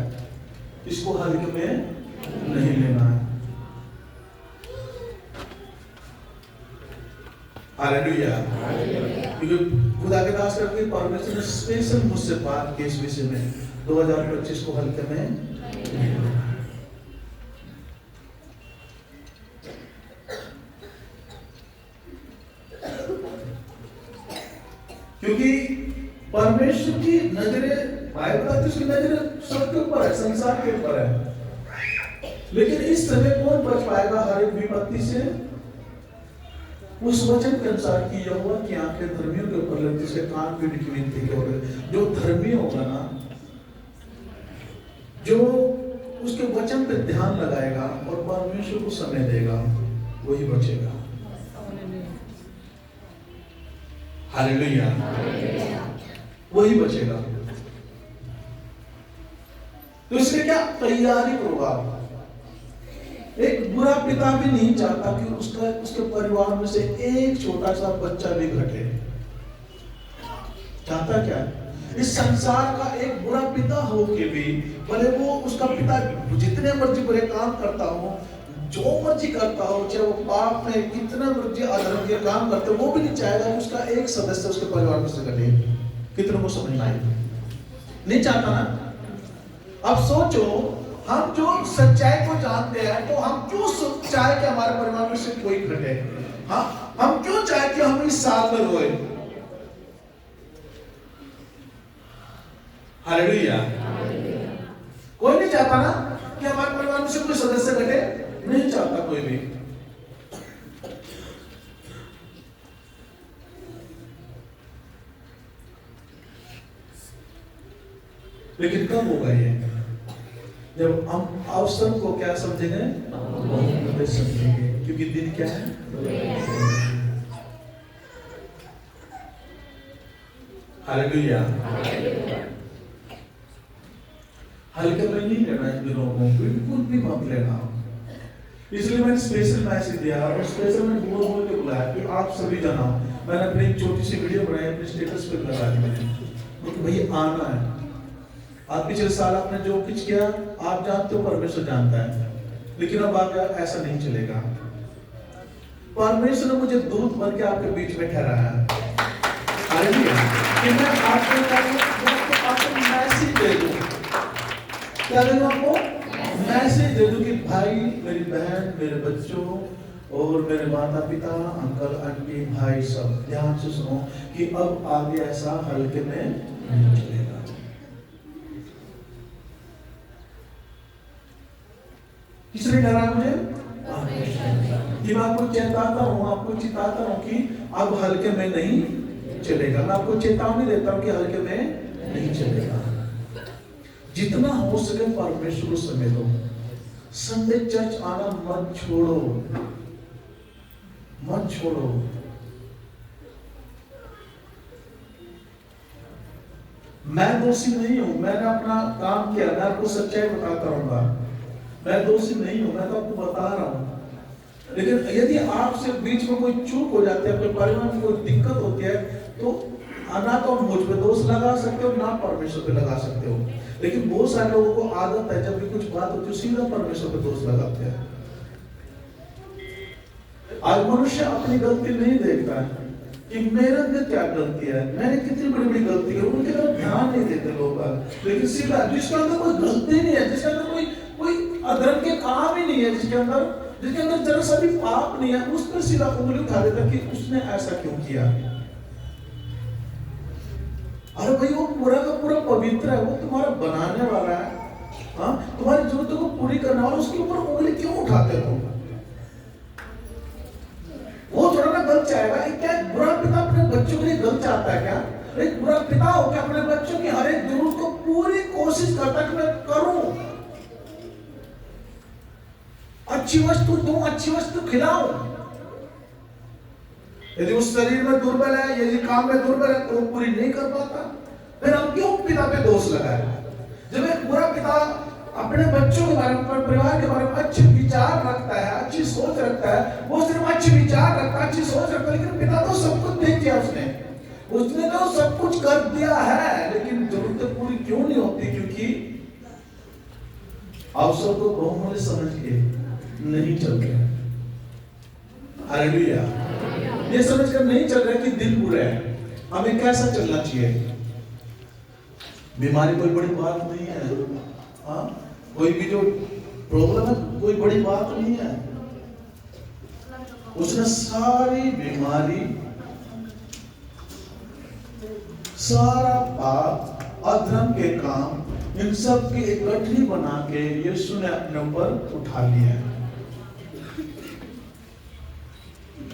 Speaker 1: इसको हल्के में नहीं लेना है। हालेलुया। क्योंकि खुदा के दास करके परमेश्वर ने स्पेशल मुझसे बात की इस विषय में, 2025 को हल्के में नहीं लेना। क्योंकि परमेश्वर की नजरें, बाइबल कहती है उसकी नजरें सबके ऊपर है, संसार के ऊपर है। लेकिन इस समय कौन बच पाएगा हर एक विपत्ति से? उस वचन के अनुसार कि यहोवा की आंखें धर्मियों के ऊपर लगती, उसके कान पीढ़ी की विनती के ऊपर। जो धर्मी होगा ना, जो उसके वचन पे ध्यान लगाएगा और परमेश्वर को समय देगा, वही बचेगा। हालेलुया। वही बचेगा। तो इसलिए क्या तैयारी करो आप। एक बुरा पिता भी नहीं चाहता कि उसके परिवार में से एक छोटा सा बच्चा भी घटे। चाहता क्या? इस संसार का एक बुरा पिता हो के भी, भले वो उसका पिता जितने मर्जी बुरे काम करता हो, जो मर्जी करता हो, चाहे वो पाप में कितना मर्जी अधर्म के काम करते हो, वो भी नहीं चाहेगा कि उसका एक सदस्य उसके परिवार में से घटे। कितनों को समझ में आई? नहीं चाहता ना? अब सोचो, हम जो सच्चाई को जानते हैं, तो हम क्यों चाहे कि हमारे परिवार में से कोई घटे? हाँ, हम क्यों चाहे कि हम इस साल में रोए? हालेलुया। कोई नहीं चाहता ना कि हमारे परिवार में से कोई सदस्य घटे? नहीं चाहता कोई भी। लेकिन कब होगा ये? जब हम अवसर को क्या समझेंगे? समझेंगे। क्योंकि दिन क्या है? हालेलुया। हल्के में नहीं लेना इन दिनों को, बिल्कुल भी मत लेना। इसलिए मैंने स्पेशल मैसेज दिया और स्पेशल मैंने बोल के बुलाया कि आप सभी जाना। मैंने अपनी एक छोटी सी वीडियो बनाई, अपने स्टेटस पे लगा दी मैंने, तो भैया आना है। आप पिछले साल आपने जो कुछ किया आप जानते हो, परमेश्वर जानता है, लेकिन अब आगे ऐसा नहीं चलेगा। परमेश्वर ने मुझे दूत बन के आपके बीच में ठहराया है कि मैं आपको मैसेज दे दूं। क्या दे दूं आपको? मैसेज दे दूं कि भाई, मेरी बहन, मेरे बच्चों और मेरे माता पिता, अंकल आंटी, भाई, सब ध्यान से सुनो कि अब आगे ऐसा हल्के में नहीं चलेगा। किसने डरा मुझे? कि मैं आपको चेताता हूँ, आपको चिताता हूँ कि अब हल्के में नहीं चलेगा। मैं आपको चेतावनी देता हूँ कि हल्के में नहीं चलेगा। जितना हो सके परमेश्वर को समय दो। संडे चर्च आना मत छोड़ो, मत छोड़ो। मैं दोषी नहीं हूं, मैंने अपना काम किया, मैं आपको सच्चाई बताता रहूंगा, मैं दोषी नहीं हूं, मैं तो आपको बता रहा हूं। लेकिन यदि आपसे बीच में कोई चूक हो जाती है, आपके परिवार में कोई दिक्कत होती है, तो ना तो मुझ पे दोष लगा सकते हो, ना परमेश्वर पे लगा सकते हो। लेकिन बहुत सारे लोगों को आदत है, जब भी कुछ बात होती है सीधा परमेश्वर पे दोष लगाते हैं। आज मनुष्य अपनी गलती नहीं देखता है कि मेरे अंदर क्या गलती है, मैंने कितनी बड़ी बड़ी गलती की, उनकी तरफ ध्यान नहीं देते लोग। लेकिन सीधा जिसके अंदर कोई गलती नहीं है, जिसके अंदर कोई अधर्म के काम ही नहीं है, जिसके अंदर जरा सा भी पाप नहीं है, उस पर सीधा उंगली उठा देता कि उसने ऐसा क्यों किया। अरे भाई वो पूरा का पूरा पवित्र है, वो तुम्हारा बनाने वाला है, हाँ, तुम्हारी जरूरतों को पूरी करने वाला, उसके ऊपर उंगली क्यों उठाते हो? वो थोड़ा ना गलत चाहेगा। क्या बुरा पिता अपने बच्चों के लिए गलत चाहता है क्या? एक बुरा पिता हो क्या अपने बच्चों की हर एक जरूरत को पूरी कोशिश करता है कि मैं करूं, अच्छी वस्तु दूं, अच्छी वस्तु खिलाऊं। यदि उस शरीर में दुर्बल है, यदि काम में दुर्बल है, तो वो पूरी नहीं कर पाता, फिर हम क्यों पिता पे दोष लगाए? जब एक बुरा पिता अपने बच्चों के बारे में, परिवार के बारे में अच्छे विचार रखता है, अच्छी सोच रखता है, वो सिर्फ अच्छे विचार रखता है, अच्छी सोच रखता है, लेकिन पिता तो सब कुछ देख दिया उसने तो सब कुछ कर दिया है, लेकिन जरूरतें पूरी क्यों नहीं होती? क्योंकि अवसर को बहुमूल्य समझ के नहीं चल रहे। हालेलुया। ये समझकर नहीं चल रहा कि दिल बुरा है। हमें कैसा चलना चाहिए? बीमारी कोई बड़ी बात नहीं है, हाँ, कोई भी जो प्रॉब्लम है कोई बड़ी बात नहीं है। उसने सारी बीमारी, सारा पाप, अधर्म के काम, इन सब की एक गठरी बना के यीशु ने अपने ऊपर उठा लिया है।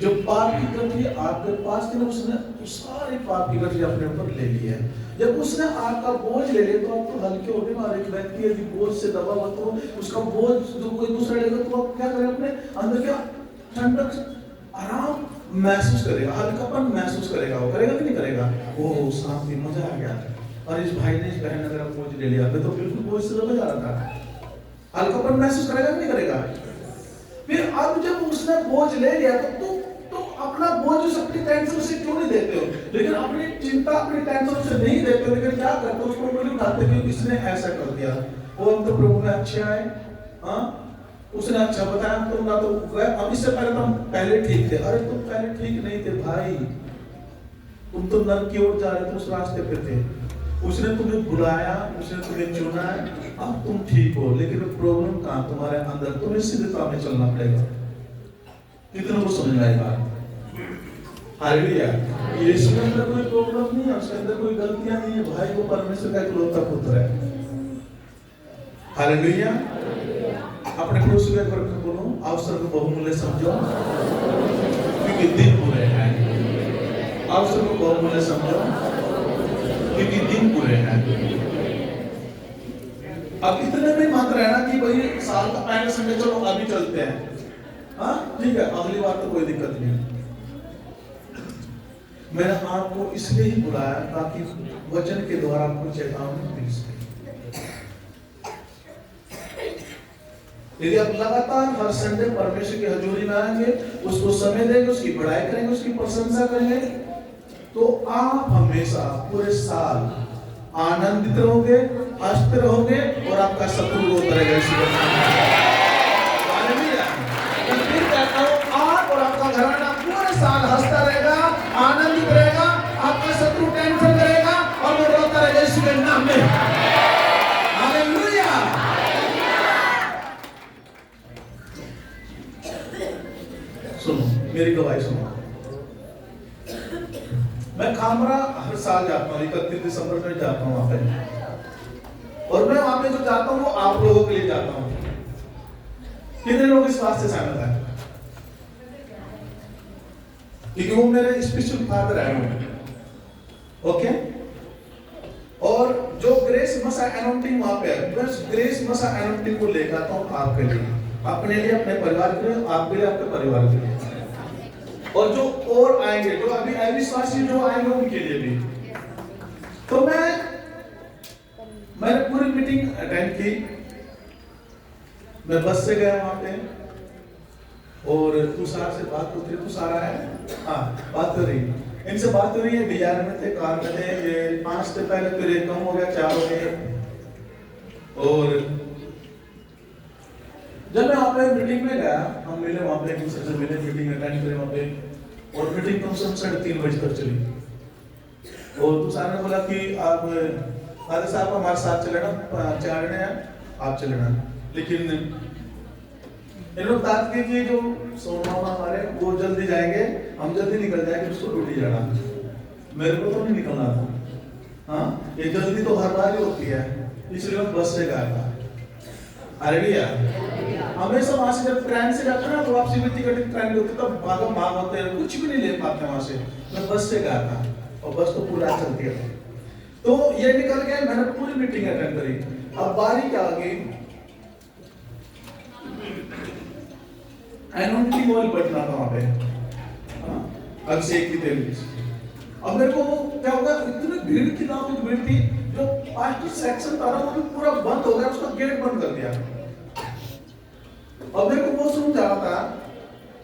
Speaker 1: जो पाप की गठरी आपके पास थी ना, उसने सारे पाप की गठरी अपने ऊपर ले ली है। जब उसने आपका बोझ ले लिया तो आप तो हल्के हो गए। और एक व्यक्ति यदि बोझ से दबा हुआ तो उसका बोझ जो कोई दूसरा लेगा तो आप क्या करें? अपने अंदर क्या ठंडक, आराम महसूस करेगा, हल्कापन महसूस करेगा। वो करेगा कि नहीं करेगा? ओह शांति, मजा आ गया। और इस भाई ने, इस बहन ने मेरा बोझ ले लिया, मैं तो बिल्कुल बोझ से दबा जा रहा था। हल्कापन महसूस करेगा कि नहीं करेगा? फिर अब जब उसने बोझ ले लिया तो अपना बोझ उस अपनी टेंशन से क्यों नहीं देते हो? लेकिन अपनी चिंता, अपनी टेंशन से नहीं देते हो, लेकिन क्या करते हो? उसको उंगली उठाते हो कि इसने ऐसा कर दिया, वो हम तो प्रभु में अच्छे आए, हाँ, उसने अच्छा बताया, तुम ना तो अब इससे पहले तो हम पहले ठीक थे। अरे तुम पहले ठीक नहीं थे भाई, तुम तो नर्क की ओर जा रहे थे, उस रास्ते पे थे। उसने तुम्हें बुलाया, उसने तुम्हें चुना है, अब तुम ठीक हो। लेकिन प्रॉब्लम कहाँ? तुम्हारे अंदर। तुम्हें सीधे में चलना पड़ेगा। कितनों को समझ में आएगा? हालेलुया। यीशु के अंदर कोई प्रॉब्लम नहीं है, उसके अंदर कोई गलतियां नहीं है भाई, वो परमेश्वर का इकलौता पुत्र है। हालेलुया। अपने पड़ोसी के पर बोलो, अवसर को बहुमूल्य समझो, क्योंकि दिन बुरे हैं। अवसर को बहुमूल्य समझो, क्योंकि दिन बुरे हैं। अब इतने में मत रहना कि भाई साल का पहले संडे चलो अभी चलते हैं, हाँ ठीक है, अगली बार तो कोई दिक्कत नहीं। मैंने आपको इसलिए ही बुलाया ताकि वचन के द्वारा आपको चेतावनी मिल सके। यदि आप लगातार हर संडे परमेश्वर की हजूरी में आएंगे, उसको समय देंगे, उसकी बड़ाई करेंगे, उसकी प्रशंसा करेंगे, तो आप हमेशा पूरे साल आनंदित रहोगे, हंसते रहोगे और आपका शत्रु रोता रहेगा। आप और आपका घराना पूरे साल हंसता रहेगा, आनंदित रहेगा, आपका शत्रु टेंशन करेगा और वो रोता रहेगा यीशु के नाम में। हालेलुया। सुनो मेरी गवाही सुनो। मैं खामरा हर साल जाता हूँ, 31 दिसंबर में जाता हूँ वहां पे, और मैं वहां पे जो जाता हूँ वो आप लोगों के लिए जाता हूँ। कितने लोग इस बात से सहमत हैं? क्योंकि वो मेरे स्पिरिचुअल फादर है, ओके। और जो ग्रेस मसा एनोंटिंग वहां पे है, मैं ग्रेस मसा एनोंटिंग को लेकर आता हूँ आपके लिए, अपने लिए, अपने परिवार के लिए, आपके लिए, आपके परिवार के लिए, और जो और आएंगे, जो अभी अविश्वासी जो आएंगे उनके लिए भी। तो मैं मीटिंग अटेंड की। मैं बस से गया वहां पे और तुषार से बात होती है। तुषार आया, हाँ बात हो रही, इनसे बात हो रही है। बिहार में थे, कार में थे, ये 5 से पहले फिर एक कम हो गया, 4 हो गए। और जब मैं वहां पे मीटिंग में गया, हम मिले वहां पे, एक दूसरे से मिले, मीटिंग अटेंड करे वहां पे, और मीटिंग कम से कम 3:30 बजे तक चली। और तुषार ने बोला कि आप फादर साहब हमारे साथ चले ना, 4 जने हैं, आप चले ना। लेकिन इन लोग बात की कि जो सोना हमारे वो जल्दी जाएंगे, हम जल्दी निकल जाएंगे, उसको ड्यूटी जाना। मेरे को तो नहीं निकलना था। हाँ, ये जल्दी तो हर बार ही होती है, इसलिए मैं बस से गया था। हालेलुया। हमेशा वहां से जब ट्रेन से जाते ना, तो वापसी में टिकट ट्रेन होती, तब भागम भाग होते हैं, कुछ भी नहीं ले पाते वहां से। मैं बस से गया था और बस तो पूरा चलती है। तो ये निकल गया, मैंने पूरी मीटिंग अटेंड करी। अब बारी क्या आ गई, एनोनिटी ऑयल बटना था वहां पे, अभिषेक की तेल। अब मेरे को क्या होगा, इतनी भीड़ की ना, भीड़ थी, जो पास्ट सेक्शन था ना वो भी पूरा बंद हो गया, उसका गेट बंद कर दिया। अब मेरे को वॉशरूम जाना था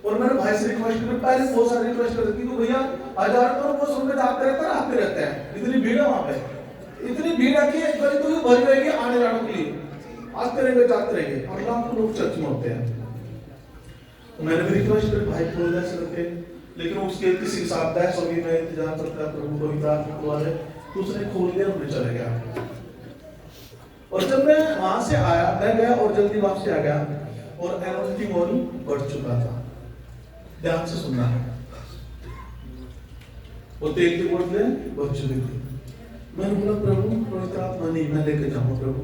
Speaker 1: और मैंने भाई से रिक्वेस्ट की, पहले बहुत सारी रिक्वेस्ट कर दी कि भैया 1000 तो वॉशरूम में जाते रहता है, आते रहते हैं, इतनी भीड़ है वहां पे, इतनी भीड़ है कि गली तो भरी रहेगी आने जाने के लिए, आते रहेंगे जाते रहेंगे, और लाखों लोग चर्च में होते हैं। तो मैंने भी रिक्वेस्ट की भाई खोल दे सकते, लेकिन उसके किसी साथ है सभी में इंतजार करता है, प्रभु को इतार वाले, तो उसने खोल दिया, मैं चले गया। और जब मैं वहां से आया, मैं गया और जल्दी वापस आ गया, और एनोनिटिंग ऑयल बढ़ चुका था। ध्यान से सुनना, वो तेल की बोतलें बढ़ चुकी थी। मैंने बोला प्रभु पवित्र आत्मा नहीं, मैं लेके जाऊंगा प्रभु,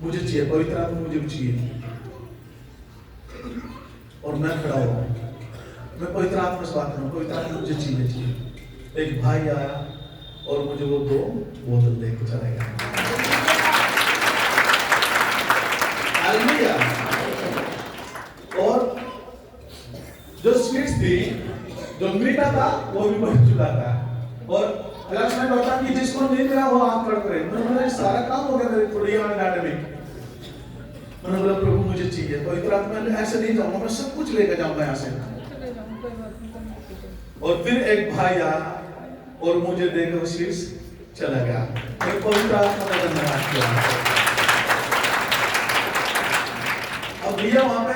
Speaker 1: मुझे चाहिए पवित्र आत्मा, मुझे भी चाहिए। और मैं खड़ा हुआ, मैं पवित्र आत्मा से बात करूं, पवित्र आत्मा मुझे चाहिए। एक भाई आया और मुझे वो 2 बोतल लेके चला गया। हालेलुया। और जो स्वीट्स थी, जो मीठा था, वो भी बढ़ चुका था। और अगर मैं बताऊं कि जिसको नहीं मिला वो आप कर करे, मैंने सारा काम हो गया मेरे थोड़ी गार्डन में। मैंने बोला प्रभु मुझे चाहिए पवित्र आत्मा, ऐसे नहीं जाऊंगा, मैं सब कुछ लेकर जाऊंगा यहाँ से। और फिर एक भाई आया और मुझे देकर शीश चला गया। एक पवित्र आत्मा का धन्यवाद किया। अब भैया वहां पे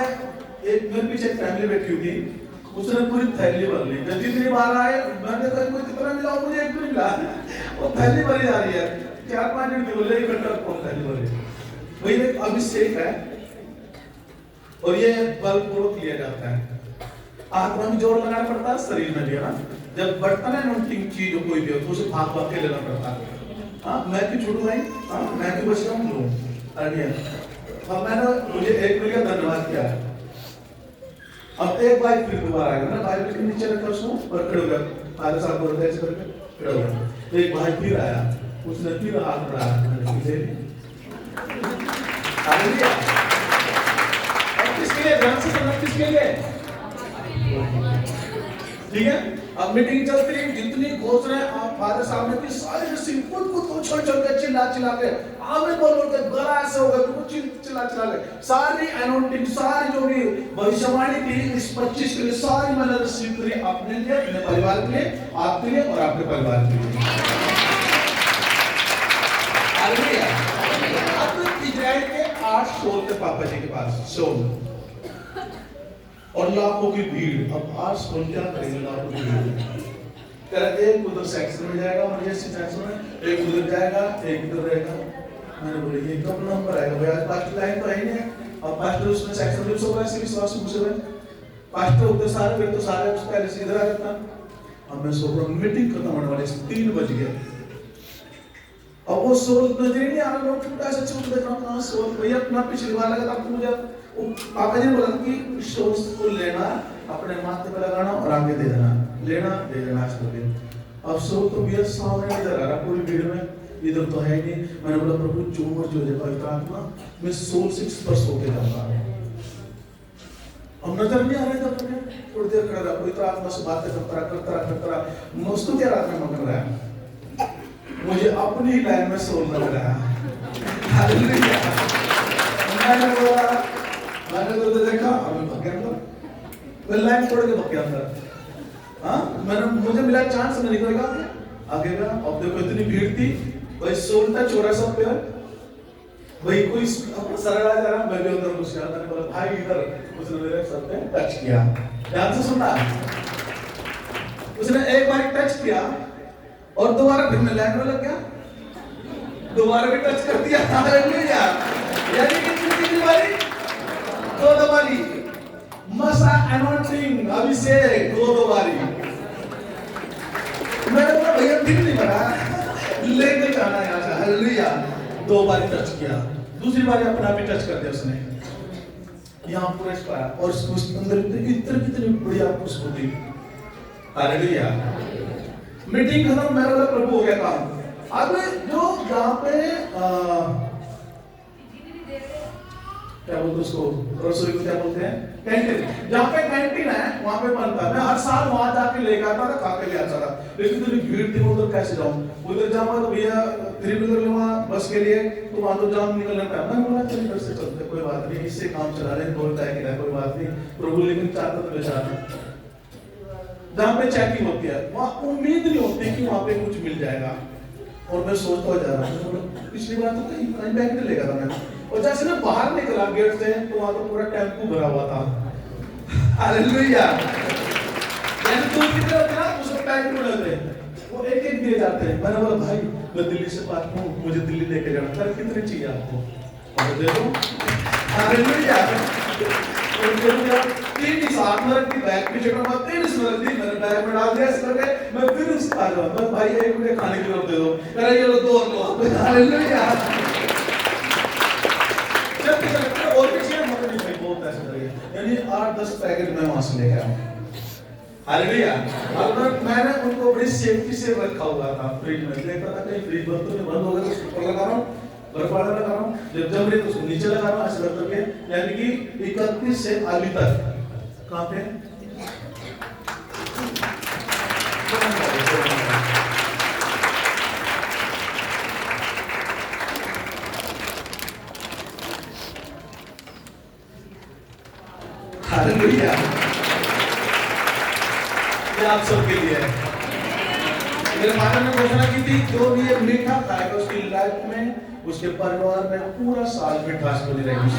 Speaker 1: एक मेरे पीछे एक फैमिली बैठी हुई थी, उसने पूरी थैली भर ली। जब जितनी बार आए मैंने कहा कोई कितना मिला, मुझे एक भी नहीं मिला, वो थैली भरी जा रही है। 4-5 मिनट बोले एक घंटा कौन थैली भरी। वही एक अभिषेक है और ये बलपूर्वक लिया जाता है। आत्मा में जोर लगाना पड़ता है, शरीर में भी है ना। जब बढ़ता है नोटिंग चीज जो कोई भी हो तो उसे भाग भाग के लेना पड़ता है। हाँ मैं क्यों छोड़ू भाई, हाँ मैं क्यों बच रहा हूँ लूँ। अब मैंने मुझे एक मिल गया, धन्यवाद किया। अब एक भाई फिर दोबारा आएगा ना, भाई के नीचे रखा उसको और खड़े हो गया, फादर साहब बोलते ऐसे करके खड़े हो गया। एक भाई फिर आया, उसने फिर हाथ बढ़ाया, मैंने ले लिया। किसके लिए ध्यान से सुनना, किसके लिए, ठीक है। अब मीटिंग चलती है, जितनी घोष रहे आप फादर साहब ने भी सारे रिसीव खुद छोड़ के चिल्ला के आगे बोल के गला ऐसे होगा, कुछ चिल्ला के सारी एनोनिंग, सारी जो भी भविष्यवाणी थी इस 25 के लिए सारी मैंने रिसीव करी, अपने लिए, अपने परिवार के लिए, आपके लिए और आपके परिवार के लिए। हालेलुया। अब इजराइल के 8 सोल थे पापा जी के पास, सोल और लाखों की भीड़। अब 8 सोल क्या करेंगे, लाखों की भीड़। एक उधर सेक्शन में जाएगा, इमरजेंसी सेक्शन में, एक उधर जाएगा, एक इधर रहेगा। मैंने बोले ये कब नंबर आएगा भाई, आज पास्ट लाइन तो है ही नहीं। अब पास्टर उसमें सेक्शन में सो ऐसे विश्वास मुझे में पास्टर उधर सारे फिर तो सारे उस पहले से इधर आ जाता। अब मैं सो रहा, मीटिंग खत्म होने वाली 3 बज गए। अब वो सोल नजर ही नहीं आ रहा, लोग छोटा सा छूट देख रहा हूँ कहाँ सोल भैया अपना पिछली बार लगा था मुझे। पापा जी ने बोला कि सोल को लेना, अपने माथे पे लगाना और आगे दे देना, लेना दे देना। अब सोल तो भैया सामने इधर आ रहा पूरी भीड़ में, इधर तो है नहीं। मैंने बोला प्रभु जो मर्जी हो जाए पवित्र आत्मा, मैं सोल से स्पर्श होके जाऊंगा। अब नजर नहीं आ रहा है, थोड़ी देर खड़ा रहा, पवित्र आत्मा से बातें करता मस्त क्या रात में मगन रहा है, मुझे अपनी लाइन में सोल लग रहा है। हालेलुया। मैंने बोला, मैंने तो देखा अभी भाग गया अंदर, मैं लाइन छोड़ के भाग गया अंदर। हाँ, मुझे मिला चांस, मैं निकल गया आगे का। अब देखो इतनी भीड़ थी भाई, सोल टच हो रहा सब पे भाई, कोई सरल आ जा रहा, मैं भी उधर घुस गया। मैंने बोला भाई इधर, उसने मेरे सर पे टच किया। ध्यान से सुनना, उसने एक बार टच किया और दोबारा फिर मैं लाइन में लग गया, दोबारा भी टच कर दिया। हालेलुया। यानी कि कितनी बारी? दो बारी। मसा अनॉइंटिंग, अभिषेक दो बारी। मैंने बोला भैया दिल नहीं भरा, लेके जाना यहाँ से। हालेलुया। दो बारी टच किया, दूसरी बारी अपना भी टच कर दिया उसने, यहाँ पूरा पाया और उसके अंदर इतनी बढ़िया खुशबू थी। हालेलुया। मीटिंग खत्म, मेरा बोला प्रभु हो गया काम। अब जो यहाँ पे क्या बोलते उसको, रसोई को क्या बोलते हैं, कैंटीन। जहाँ पे कैंटीन है वहाँ पे बनता है। मैं हर साल वहाँ जाके लेकर आता था, खा के ले आता था। लेकिन इतनी भीड़ थी, उधर कैसे जाऊँ? उधर जाऊँगा तो भैया 3 व्हीलर लूँगा बस के लिए, तो वहाँ तो जाम निकलने का। मैं बोला चल इधर से चलते, कोई बात नहीं, इससे काम चला रहे, बोलता है कि कोई बात नहीं प्रभु, लेकिन चाहता तो बेचारा। जहाँ पे चेकिंग होती है वहाँ उम्मीद नहीं होती कि वहाँ पे कुछ मिल जाएगा, और मैं सोचता जा रहा हूँ पिछली बार तो कहीं बैग नहीं लेगा था मैं, और जैसे मैं बाहर निकला गेट से तो वहाँ तो पूरा टेम्पू भरा हुआ था। हालेलुया। यानी दूर की तरफ ना उसको बैग नहीं मिलते, वो एक एक दिए जाते हैं। मैंने बोला भाई मैं दिल्ली से बात हूँ, मुझे दिल्ली लेके जाना, सर कितने चाहिए आपको? और दे दो। हालेलुया। तीन साथ में रखती, बैग की जगह में 3 इसमें रखती, मैंने बैग में डाल दिया, इस करके मैं फिर उस आ गया। मैं भाई एक मुझे खाने की रोटी दे दो, अरे ये लो 2 और लो। हालेलुया। जब भी लगता और भी चीज़ मतलब नहीं भाई बहुत पैसे लगे, यानी 8-10 पैकेट मैं वहाँ से ले गया। हालेलुया। अब मैंने उनको बड़ी सेफ्टी से रखा हुआ था फ्रिज में, देखा था कहीं फ्रिज बंद तो नहीं, बंद हो गया तो उसको ऊपर लगा रहा हूँ, बर्फ वाला लगा रहा हूँ, जब जम रही तो उसको नीचे लगा रहा हूँ, ऐसे करके। यानी कि 31 से अभी तक कहाँ पे? हालेलुया। ये आप सबके लिए है। मेरे फादर ने घोषणा की थी, जो भी ये मीठा खाएगा उसकी लाइफ में, उसके परिवार में पूरा साल मिठास बनी रहेगी।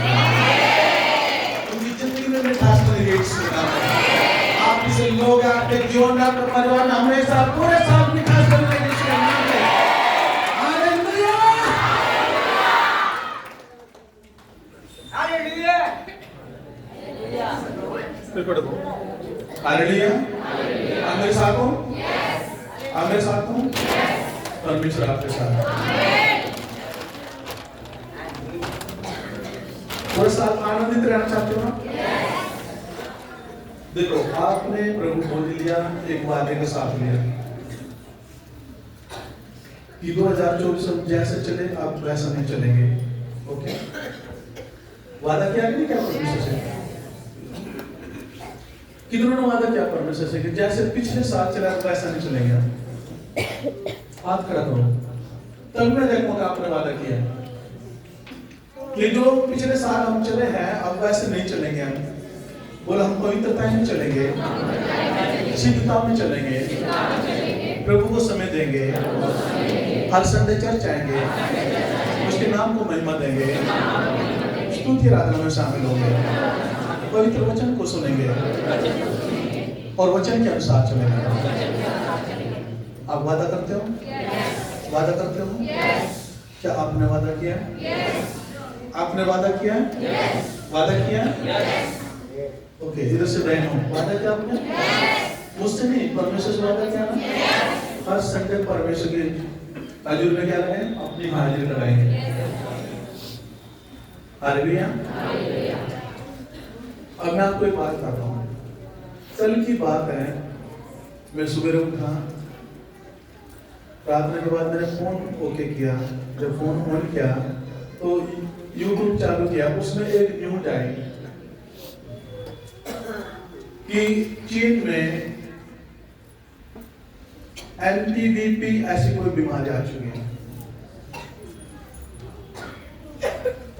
Speaker 1: उनकी जिंदगी में मिठास बनी रहेगी। आप इसे लोग आपके जीवन में, आपके परिवार में हमेशा पूरे साल मिठास बनी रहेगी। हालेलुया। हालेलुया। हालेलुया। आप मेरे साथ हो? आप मेरे साथ हो? परमेश्वर आपके साथ। पूरे साल आनंदित रहना चाहते हो ना? देखो आपने प्रभु बोल लिया, एक वादे के साथ लिया कि 2024 हम जैसे चले आप वैसा नहीं चलेंगे। ओके, वादा किया कि नहीं क्या परमेश्वर से? कितनों ने वादा किया परमेश्वर से कि जैसे पिछले साल चला वैसा नहीं चलेंगे? हाथ खड़ा करो, तब मैं देखूंगा आपने वादा किया कि जो पिछले साल हम चले हैं अब वैसे नहीं चलेंगे। हम बोला हम पवित्रता में चलेंगे, सिद्धता में चलेंगे, प्रभु को समय देंगे, हर संडे चर्च आएंगे, उसके नाम को महिमा देंगे, स्तुति आराधना में शामिल होंगे, पवित्र वचन को सुनेंगे और वचन के अनुसार चलेंगे। आप वादा करते हो? वादा करते हो? क्या आपने वादा किया? आपने वादा किया? वादा किया? ओके, इधर से बहन हो, वादा किया आपने? मुझसे नहीं, परमेश्वर से वादा किया ना? हर संडे परमेश्वर की हाजिरी में क्या लगाएं? अपनी हाजिरी लगाएंगे। हालेलुया। अब मैं आपको एक बात बताता हूँ। कल की बात है, मैं सुबह उठा, प्रार्थना के बाद मैंने फोन ओके किया। जब फोन ऑन किया तो यूट्यूब चालू किया, उसमें एक न्यूज आई कि चीन में एलटीवीपी ऐसी कोई बीमारी आ चुकी है।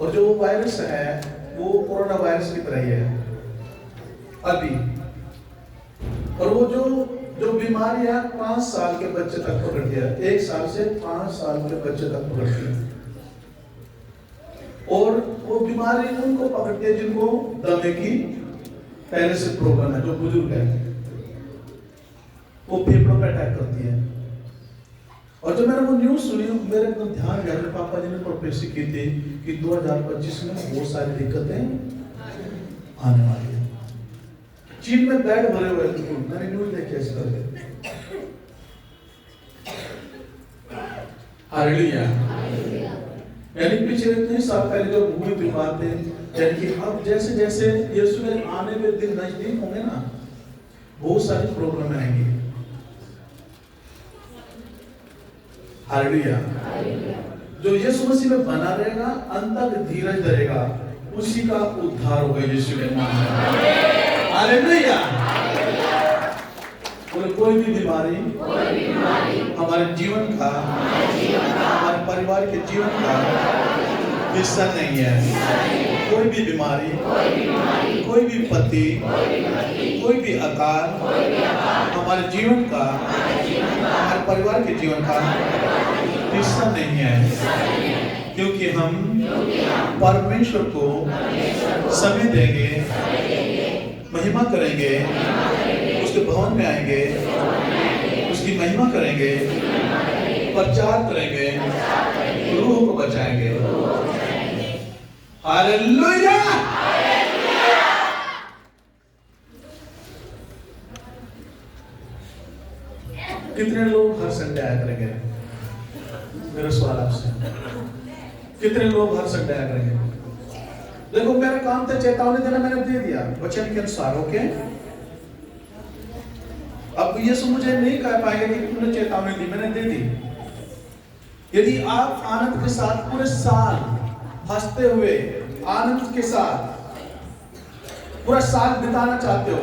Speaker 1: और जो वायरस है वो कोरोना वायरस की तरह ही है अभी। और वो जो बीमारी है 5 साल के बच्चे तक पकड़ती है, 1 साल से 5 साल के बच्चे तक पकड़ती है। और वो बीमारी उनको पकड़ती है जिनको दमे की पहले से प्रॉब्लम है, जो बुजुर्ग है, वो फेफड़ों पर अटैक करती है। और जब मैंने वो न्यूज सुनी, मेरे को ध्यान गया, मेरे पापा जी ने प्रोफेसी की थी कि 2025 में बहुत सारी दिक्कतें आने वाली है। चीन में बेड भरे हुए थे, मैंने न्यूज देखी इस करके। हालेलुया। यानी पिछले इतने साल पहले जो हुई थी बातें, यानी कि अब जैसे जैसे यीशु के आने के दिन नजदीक होंगे ना, बहुत सारी प्रॉब्लम आएंगी। हालेलुया। जो यीशु मसीह में बना रहेगा, अंत तक धीरज धरेगा, उसी का उद्धार होगा यीशु के नाम में। हालेलुया। और कोई भी बीमारी हमारे जीवन का, हमारे परिवार के जीवन का हिस्सा नहीं है। कोई भी बीमारी, कोई भी विपत्ति, कोई भी आकार हमारे जीवन का, हमारे परिवार के जीवन का हिस्सा नहीं है, क्योंकि हम परमेश्वर को समय देंगे, महिमा करेंगे, उसके भवन में आएंगे, उसकी महिमा करेंगे, प्रचार करेंगे, रूह को बचाएंगे। हालेलुया। कितने लोग हर संडे आया करेंगे? मेरा सवाल आपसे, कितने लोग हर संडे आया करेंगे? देखो, मेरा काम था चेतावनी देना, मैंने दे दिया वचन के अनुसार। ओके, अब यीशु मुझे नहीं कह पाएंगे कि तुमने चेतावनी दी, मैंने दे दी। यदि आप आनंद के साथ पूरे साल हंसते हुए आनंद के साथ पूरा साल बिताना चाहते हो,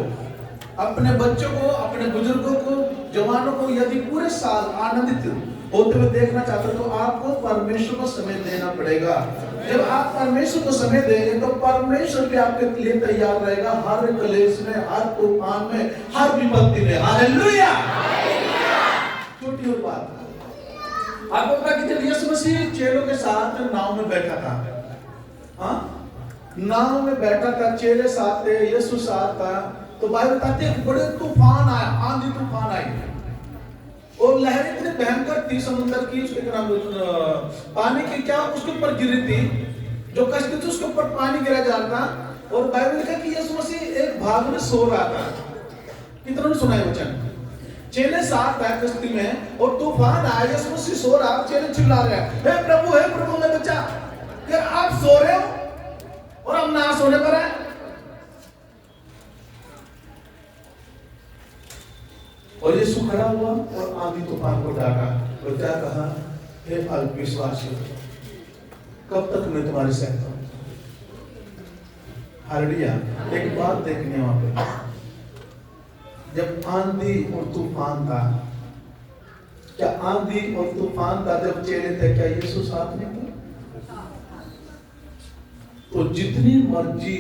Speaker 1: अपने बच्चों को, अपने बुजुर्गों को, जवानों को यदि पूरे साल आनंदित होते हुए देखना चाहते हो, तो आपको परमेश्वर को समय देना पड़ेगा। जब आप परमेश्वर को समय देंगे तो परमेश्वर भी आपके लिए तैयार रहेगा, हर क्लेश में, हर तूफान में, हर विपत्ति में। हालेलुया। छोटी और बात, आपको पता कि जब यीशु मसीह चेलों के साथ नाव में बैठा था, हाँ, नाव में बैठा था, चेले साथ थे, यीशु साथ था, तो बाइबल बताती है बड़े तूफान आया, आंधी तूफान आई, और लहरें इतनी भयंकर थी समुद्र की, उसके नाम पानी की क्या उसके ऊपर गिरी थी, जो कश्ती थी उसके ऊपर पानी गिरा जा रहा था। और बाइबल लिखा कि यीशु मसीह एक भाग में सो रहा था। कितनों ने सुना है वचन? चेले साथ है कश्ती में और तूफान आया, यीशु मसीह सो रहा, चेले चिल्ला रहे हैं, हे प्रभु मैं बचा। यार आप सो रहे हो और हम ना सोने पर है। और यीशु खड़ा हुआ और आंधी तूफान को डाका और क्या कहा, हे अल्पविश्वासियों, कब तक मैं तुम्हारे साथ हूं? हालेलुया। एक बात देखनी है वहां पे, जब आंधी और तूफान था, क्या आंधी और तूफान था जब चेले थे, क्या यीशु साथ में थे? तो जितनी मर्जी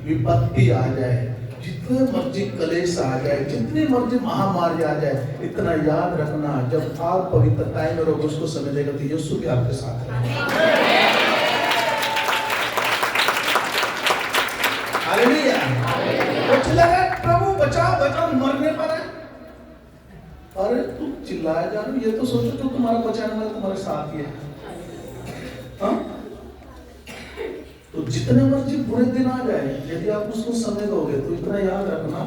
Speaker 1: विपत्ति आ जाए, जितने मर्जी कलेश आ जाए, जितनी मर्जी महामारी आ जाए, इतना याद रखना, जब आप पवित्रता में रहोगे, उसको समझेगा तो यीशु भी आपके साथ रहेगा। हालेलुया। वो चिल्लाया, प्रभु बचाओ बचाओ, मरने पर है। अरे तू चिल्लाया जा रहा, ये तो सोचो जो तुम्हारा बचाने वाला तुम्हारे साथ ही है। हाँ? तो जितने मर्जी बुरे दिन आ जाए, यदि आप उसको समय दोगे तो इतना याद रखना,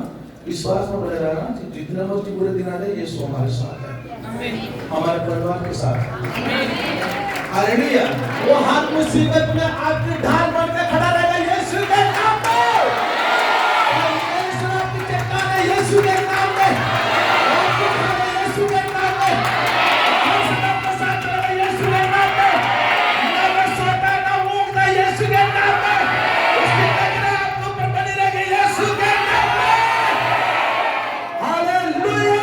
Speaker 1: विश्वास में बने रहना कि जितने मर्जी बुरे दिन आ जाए, यीशु हमारे साथ है, हमारे परिवार के साथ है। हालेलुया। वो हाथ मुसीबत में आपकी ढाल बनकर खड़ा रहेगा, यीशु के नाम में। आपकी चट्टान है यीशु के नाम में, आपकी ढाल है यीशु के नाम में, आपका साथ है यीशु के नाम में, ना सोता ना मूंगता यीशु के नाम में, उसकी नजर आपके ऊपर बनी रहेगी यीशु के नाम में। हालेलुया।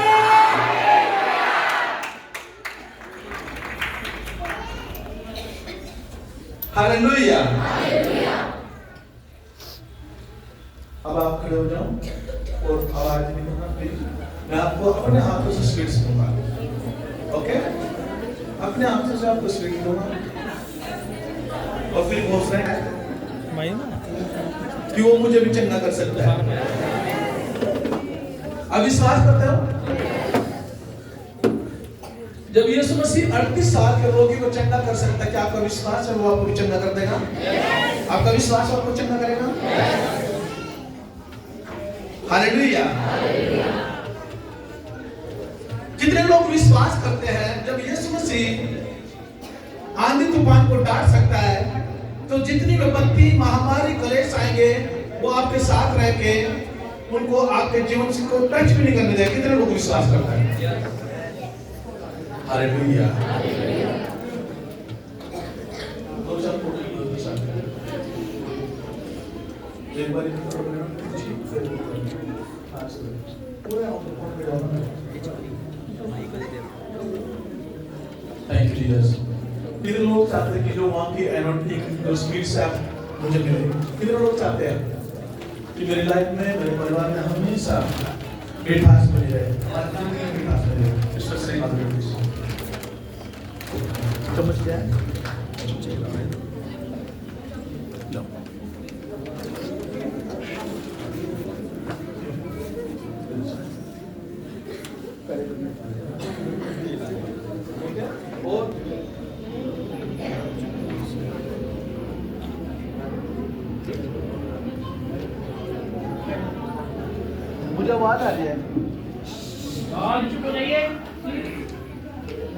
Speaker 1: हालेलुया। अब आप खड़े हो जाओ और आवाज नहीं करना प्लीज। मैं आपको अपने हाथों से स्वीट्स दूंगा, ओके? अपने हाथों से आपको स्वीट दूंगा और फिर बोल रहे हैं कि वो मुझे भी चंगा कर सकता है। अब विश्वास करते हो? जब यीशु मसीह 38 साल के रोगी को चंगा कर सकता है, क्या आपका विश्वास है वो आपको भी चंगा कर देगा? आपका विश्वास आपको चंगा करेगा? हालेलुया। कितने लोग विश्वास करते हैं जब यीशु मसीह आंधी तूफान को डांट सकता है, तो जितनी विपत्ति महामारी कलेश आएंगे वो आपके साथ रह के उनको आपके जीवन से को टच भी नहीं करने देगा। कितने लोग विश्वास करते हैं? हालेलुया। एक बार थैंक यू जीसस। कितने लोग चाहते हैं कि जो वहाँ की एनोटिक जो स्पीड से आप मुझे मिले? कितने लोग चाहते हैं कि मेरी लाइफ में, मेरे परिवार में हमेशा मिठास बनी रहे, हमारे काम में मिठास बनी रहे? इस तरह से बात करते हैं। समझ गया? और मुझे आवाज आ रही है,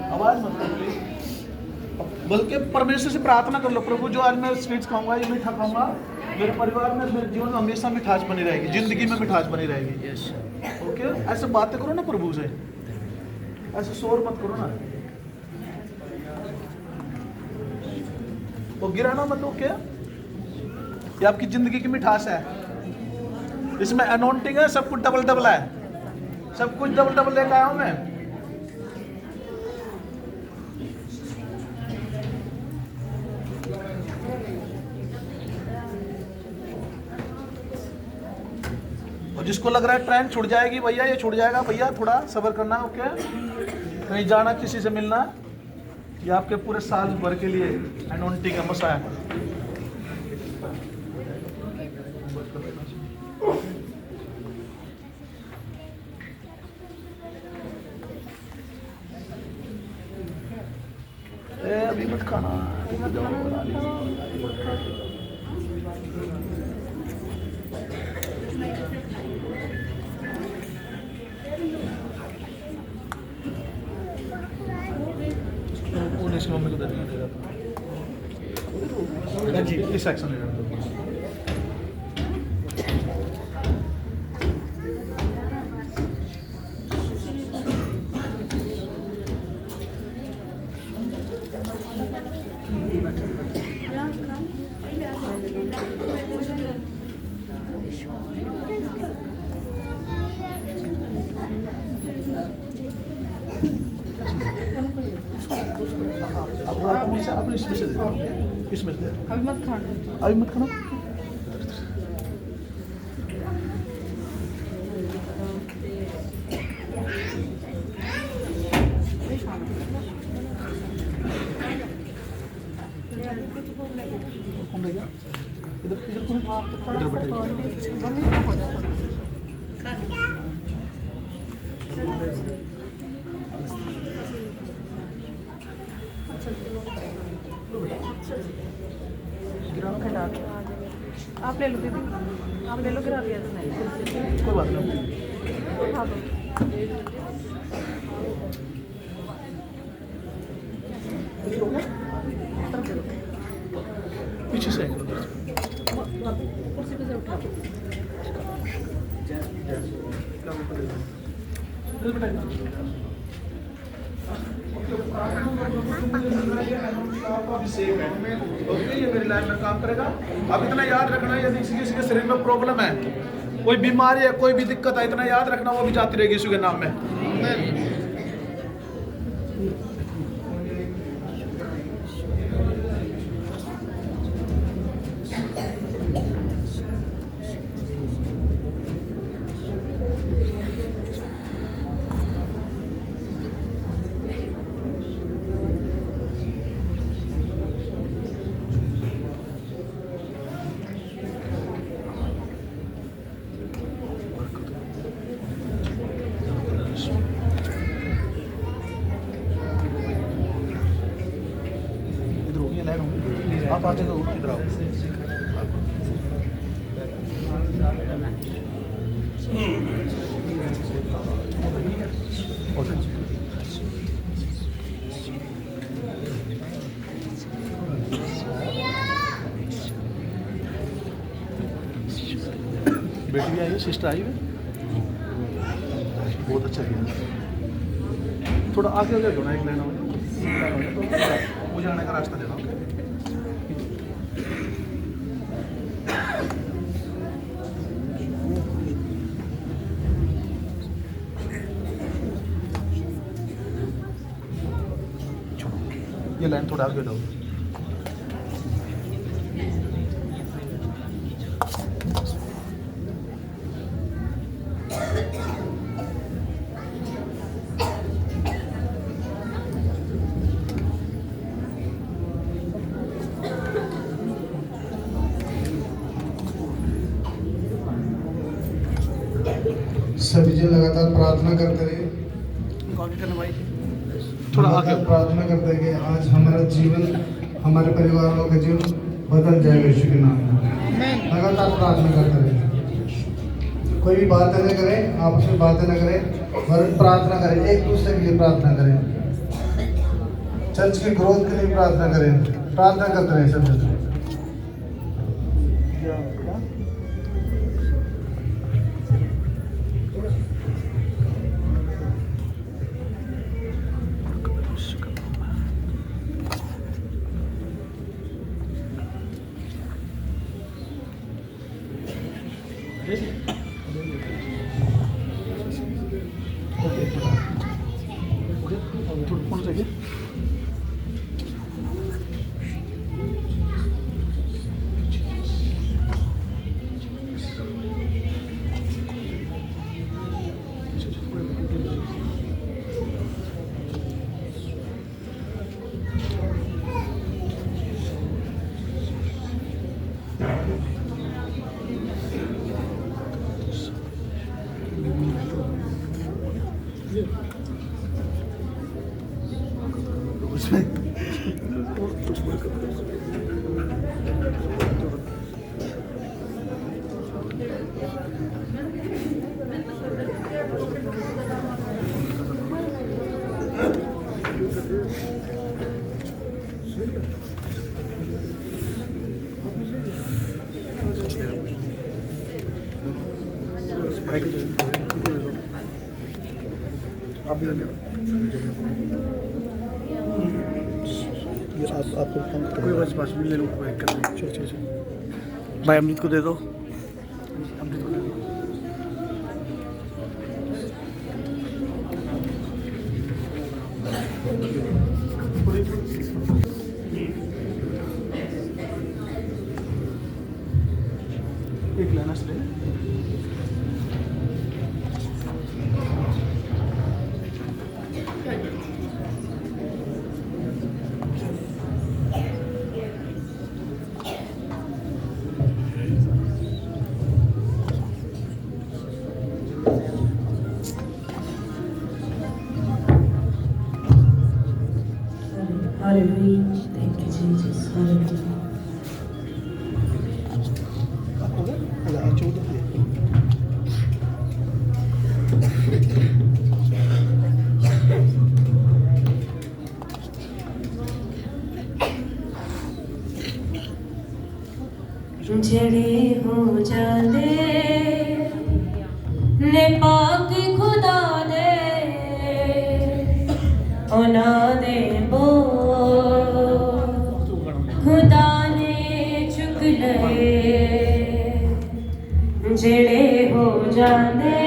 Speaker 1: आवाज मत करो प्लीज। बल्कि परमेश्वर से प्रार्थना कर लो, प्रभु जो आज मैं स्वीट्स खाऊंगा, ये मीठा खाऊंगा, मेरे परिवार में, मेरे जीवन में हमेशा मिठास बनी रहेगी, जिंदगी में मिठास बनी रहेगी। ओके? ऐसे बातें करो ना प्रभु से, ऐसे शोर मत करो ना, वो गिराना मत। ओके? ये आपकी जिंदगी की मिठास है, इसमें अनॉन्टिंग है, सब कुछ डबल डबल है, सब कुछ डबल डबल लेकर आया हूं मैं। और जिसको लग रहा है ट्रेन छूट जाएगी, भैया ये छूट जाएगा, भैया थोड़ा सब्र करना। ओके? कहीं जाना, किसी से मिलना, ये आपके पूरे साल भर के लिए अनॉन्टिंग है, मसा है। अभी मत खाना, इसकी मम्मी को दर्द दे रहा था जी, इस सेक्शन में रहना। आप इसमें से दे, इसमें से दे। अभी मत खाना, अभी मत खाना। इधर इधर बैठे।
Speaker 3: आप ले लो दीदी, आप ले लो, गिरा दिया तो
Speaker 1: कोई बात नहीं,
Speaker 3: उठा दो।
Speaker 1: पीछे से
Speaker 3: कुर्सी पे से उठा दो।
Speaker 1: ये मेरी लाइफ में काम करेगा। अब इतना याद रखना, यदि किसी के शरीर में प्रॉब्लम है, कोई बीमारी है, कोई भी दिक्कत है, इतना याद रखना, वो भी जाती रहेगी यीशु के नाम में।
Speaker 4: आप आगे तो इधर आओ। बेटी भी आई है, सिस्टर आई है, बहुत अच्छा किया। थोड़ा आगे हो जाओ ना, एक लाइन वो जाने का रास्ता देना। ये लाइन थोड़ा आगे जाओ।
Speaker 5: सभी जो लगातार प्रार्थना करते रहे,
Speaker 4: थोड़ा आगे
Speaker 5: प्रार्थना करते हैं कि आज हमारा जीवन, हमारे परिवार वालों का जीवन बदल जाएगा यीशु के नाम में। लगातार प्रार्थना करते रहे, कोई भी बातें न करें, आपस में बातें न करें, और प्रार्थना करें, एक दूसरे के लिए प्रार्थना करें, चर्च के ग्रोथ के लिए प्रार्थना करें, प्रार्थना करते रहे सब जगह।
Speaker 4: कौन सा आपको कोई बस पास में ले लो, भाई अमृत को दे दो, अमृत को दे दो। एक लाना से
Speaker 6: Hallelujah. Thank you, Jesus. Hallelujah. जड़े हो जादे ने पाक खुदा दे ओना दे बो खुदा ने चुक लए जड़े हो जादे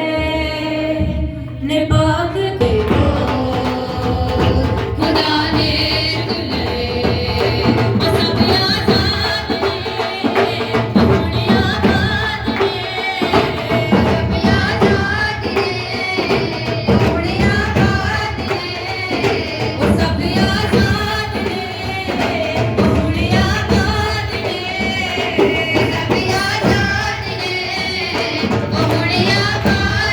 Speaker 6: ने पाक दे बो खुदा ने चुक लए ओ सब आजाद ने अपने आजाद ने सब आजाद ने अपने आजाद ने ओ सब आजाद ने अपने आजाद ने सब आजाद ने अपने आजाद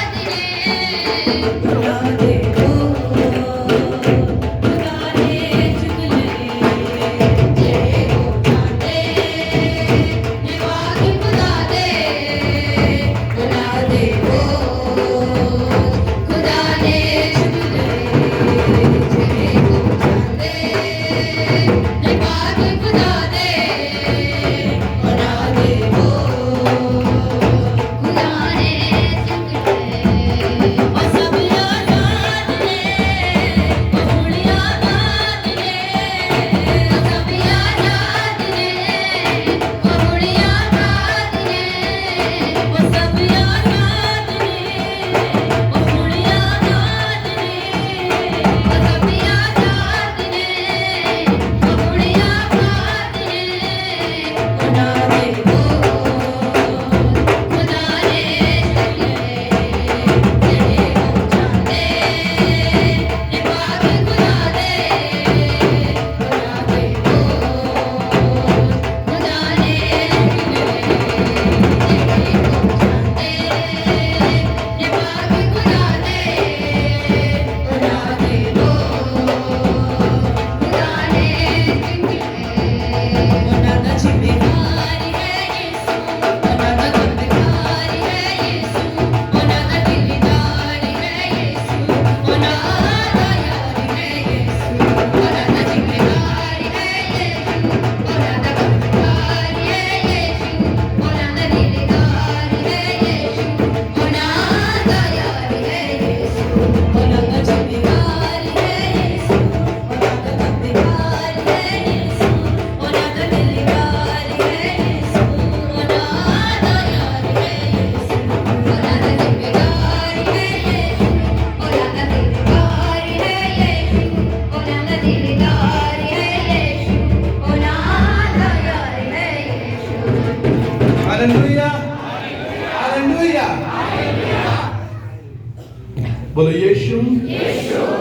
Speaker 1: बोलो यीशु,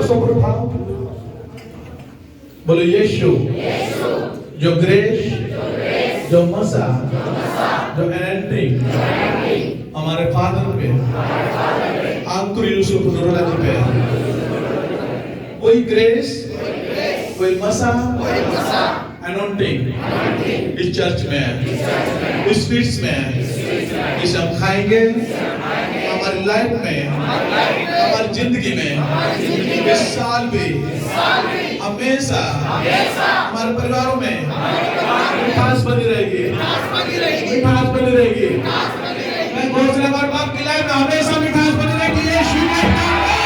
Speaker 1: सुप्रभात। बोलो यीशु, जो ग्रेस, जो मसा, जो एनर्जी हमारे फादर पे, अंकुर यूसुफ नुरुल्लाह पे, कोई ग्रेस, कोई मसा, अनॉइंटिंग इस चर्च में, इस फीस्ट में, इसे हम खाएंगे हमारी लाइफ में, हमारी जिंदगी में, इस साल भी हमेशा हमारे परिवारों में मिठास बनी रहेगी, मिठास बनी रहेगी। मैं घोषणा करता हूं आपकी लाइफ में हमेशा मिठास बनी रहेगी यीशु के नाम में।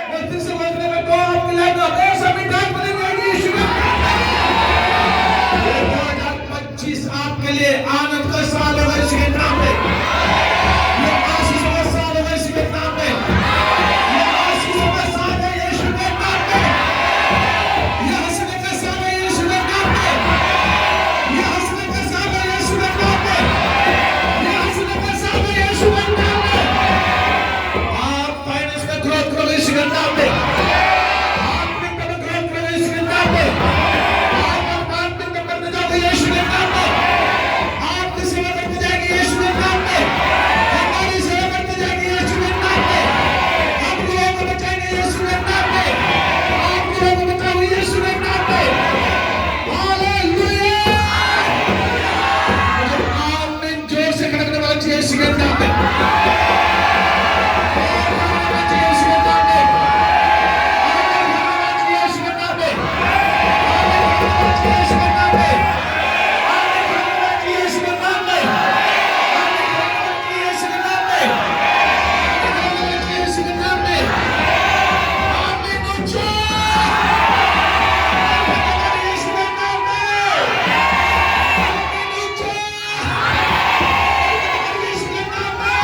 Speaker 1: मैं फिर से बोलने लगता हूं आपकी लाइफ में हमेशा मिठास बनी रहेगी यीशु के नाम में। 2025 आपके लिए आनंद का साल होगा यीशु के नाम में। ये आशीषों का साल होगा यीशु के नाम में। ये आशीषों का साल है यीशु के नाम में। ये हंसने का साल है यीशु के नाम में। ये हंसने का साल है यीशु के नाम में। ये हंसने का साल है यीशु के नाम में। आप फाइनेंस में ग्रोथ करो यीशु के नाम में। आप वित्त में ग्रोथ करो यीशु के नाम में। आप मार्केटिंग में बढ़ते जाओगे यीशु के नाम में। आपकी सेवा बढ़ती जाएगी यीशु के नाम में। हमारी सेवा बढ़ती जाएगी यीशु के नाम में। हम लोगों को बचाएंगे यीशु के नाम में। आप लोगों को बचाओगे यीशु के नाम में। हालेलुया। मुझे आमीन जोर से खड़कने वाला चाहिए यीशु के नाम में। यीशु के नाम में। यीशु के नाम में। यीशु के नाम में। यीशु के नाम में। यीशु के नाम में। यीशु के नाम में। आमीन उच्चा। यीशु के नाम में। आमीन उच्चा। यीशु के नाम में।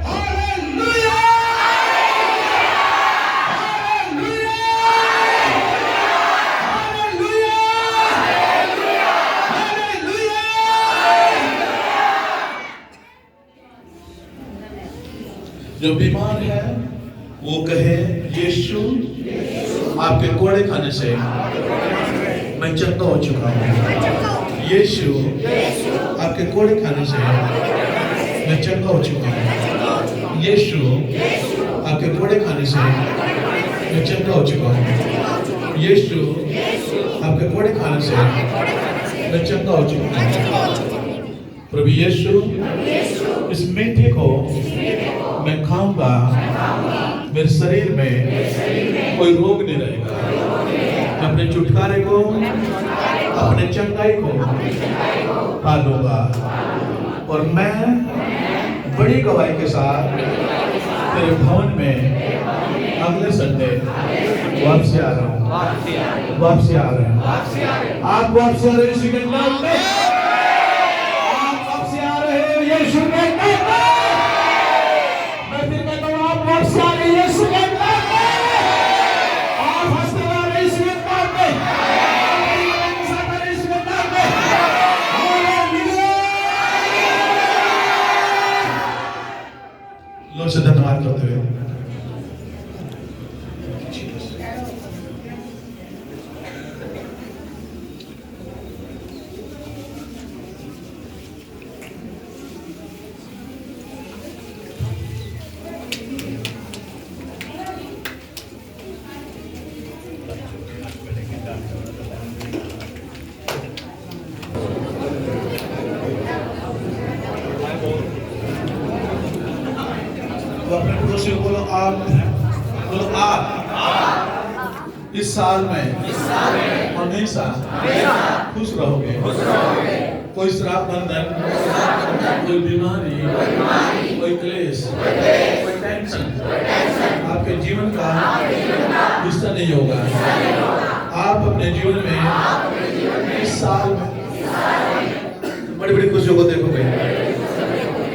Speaker 1: हालेलुया। जो बीमार है वो कहे यीशु आपके कोड़े खाने से मैं चंगा हो चुका हूँ। यीशु आपके कोड़े खाने से मैं चंगा हो चुका हूँ। यीशु आपके कोड़े खाने से मैं चंगा हो चुका हूँ। यीशु आपके कोड़े खाने से मैं चंगा हो चुका हूँ। प्रभु यीशु इस मीठे को मैं खाऊंगा, मेरे शरीर में कोई रोग नहीं रहेगा। मैं अपने छुटकारे को, अपने चंगाई को पा लूंगा और मैं बड़ी गवाही के साथ तेरे भवन में अगले संडे वापसी आ रहा हूँ। वापसी आ रहे हैं। आप वापसी आ रहे हैं यीशु के नाम में। आप वापसी आ रहे हैं यीशु के नाम में। मैं फिर कहता हूँ आप वापसी आ रहे हैं यीशु के नाम में। आप हंसते आ रहे हैं यीशु के नाम में। आप साथ आ रहे हैं यीशु के नाम में। हालेलुया। लोग से धन्यवाद करते हुए तो अपने पड़ोसी को बोलो आप इस साल में हमेशा खुश रहोगे। कोई श्राप बंधन, कोई बीमारी, कोई क्लेश, कोई टेंशन आपके जीवन का हिस्सा नहीं होगा। आप अपने जीवन में इस साल में बड़ी बड़ी खुशियों को देखोगे,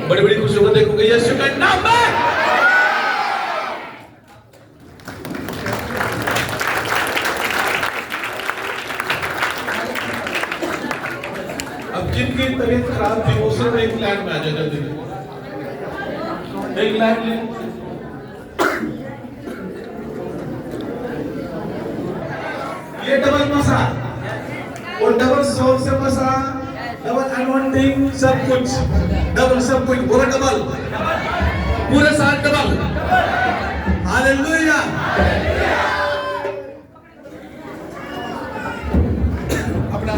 Speaker 1: बड़ी बड़ी खुशियों को देखोगे यीशु के नाम में। अब जिनकी तबीयत खराब थी वो सिर्फ एक प्लान में आ जाए जल्दी। एक लाइन ये डबल मसा और डबल सोल से मसा डबल अनवांटिंग सब कुछ पूरा डबल पूरे साथ डबल हालेलुया अपना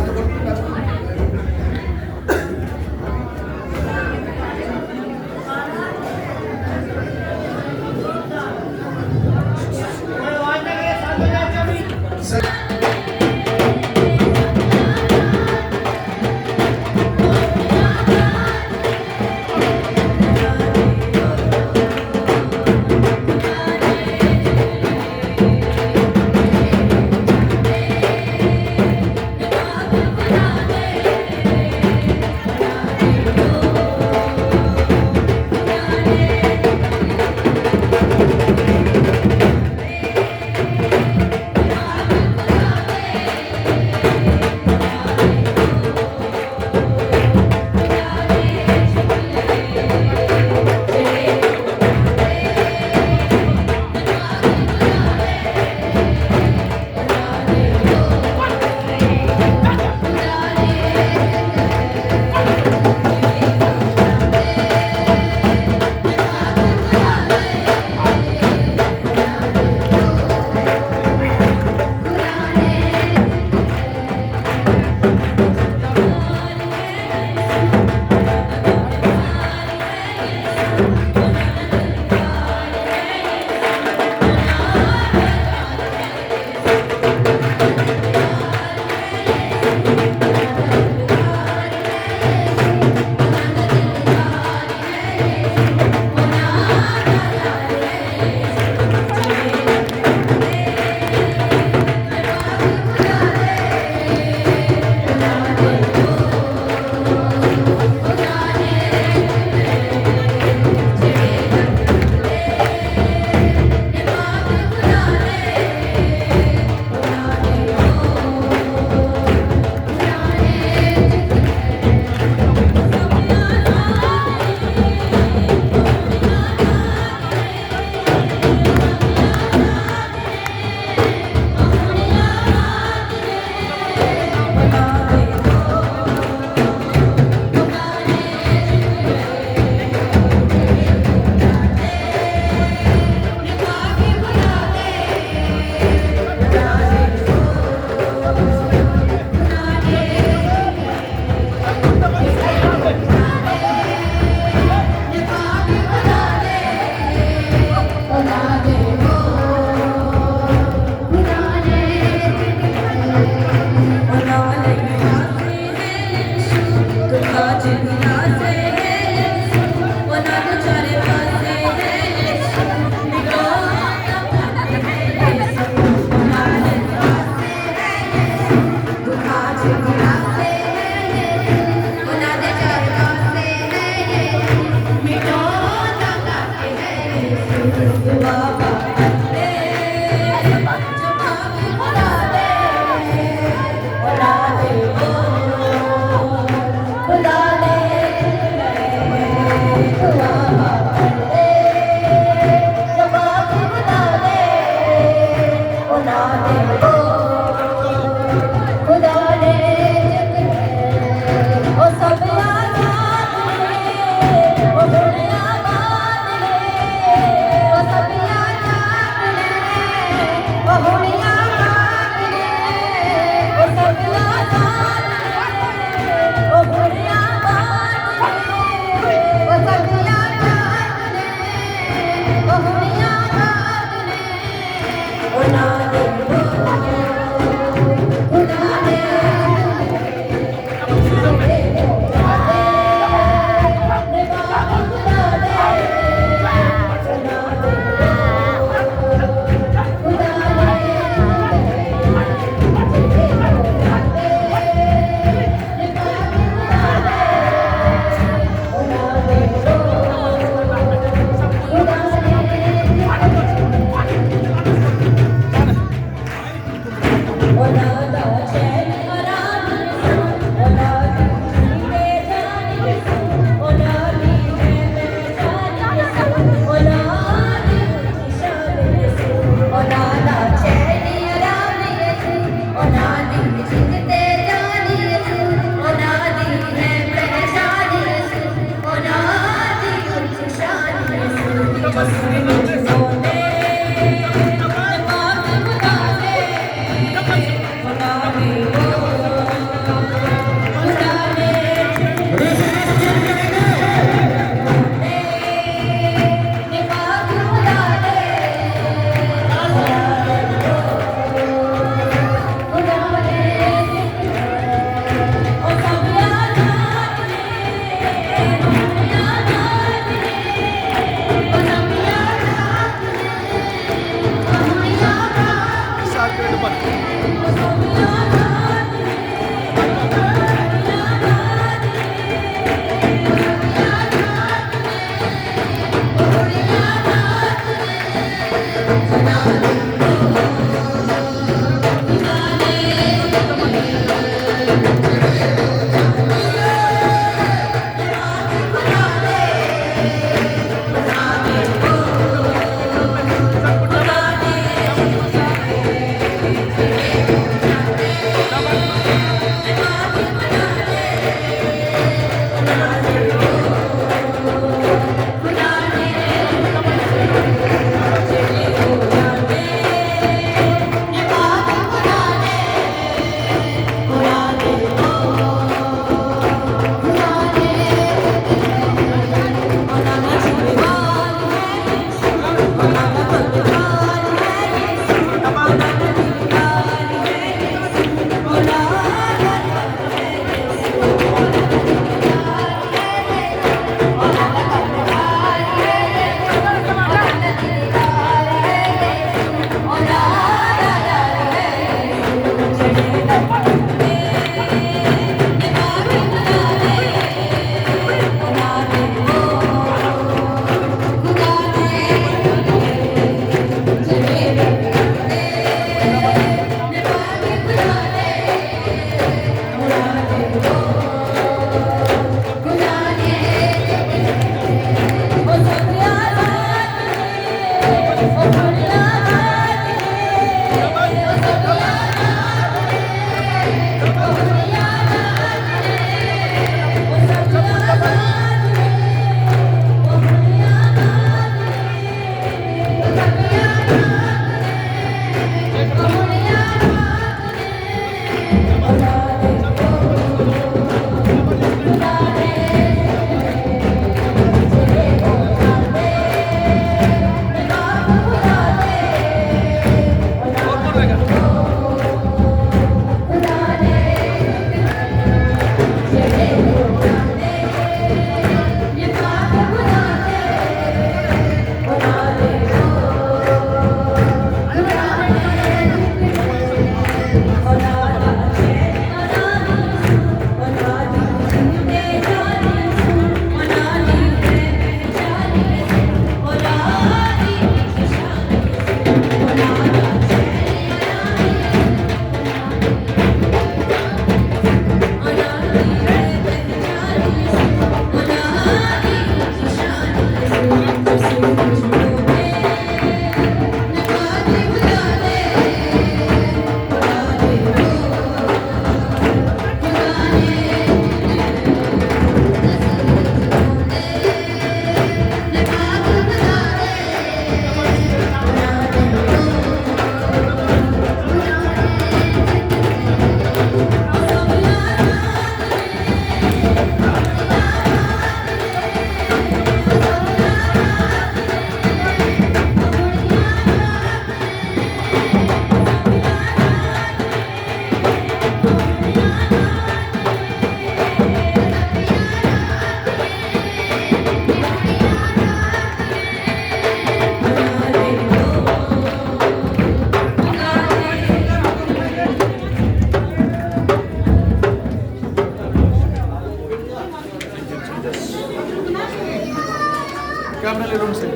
Speaker 4: कैमरा ले लो उनसे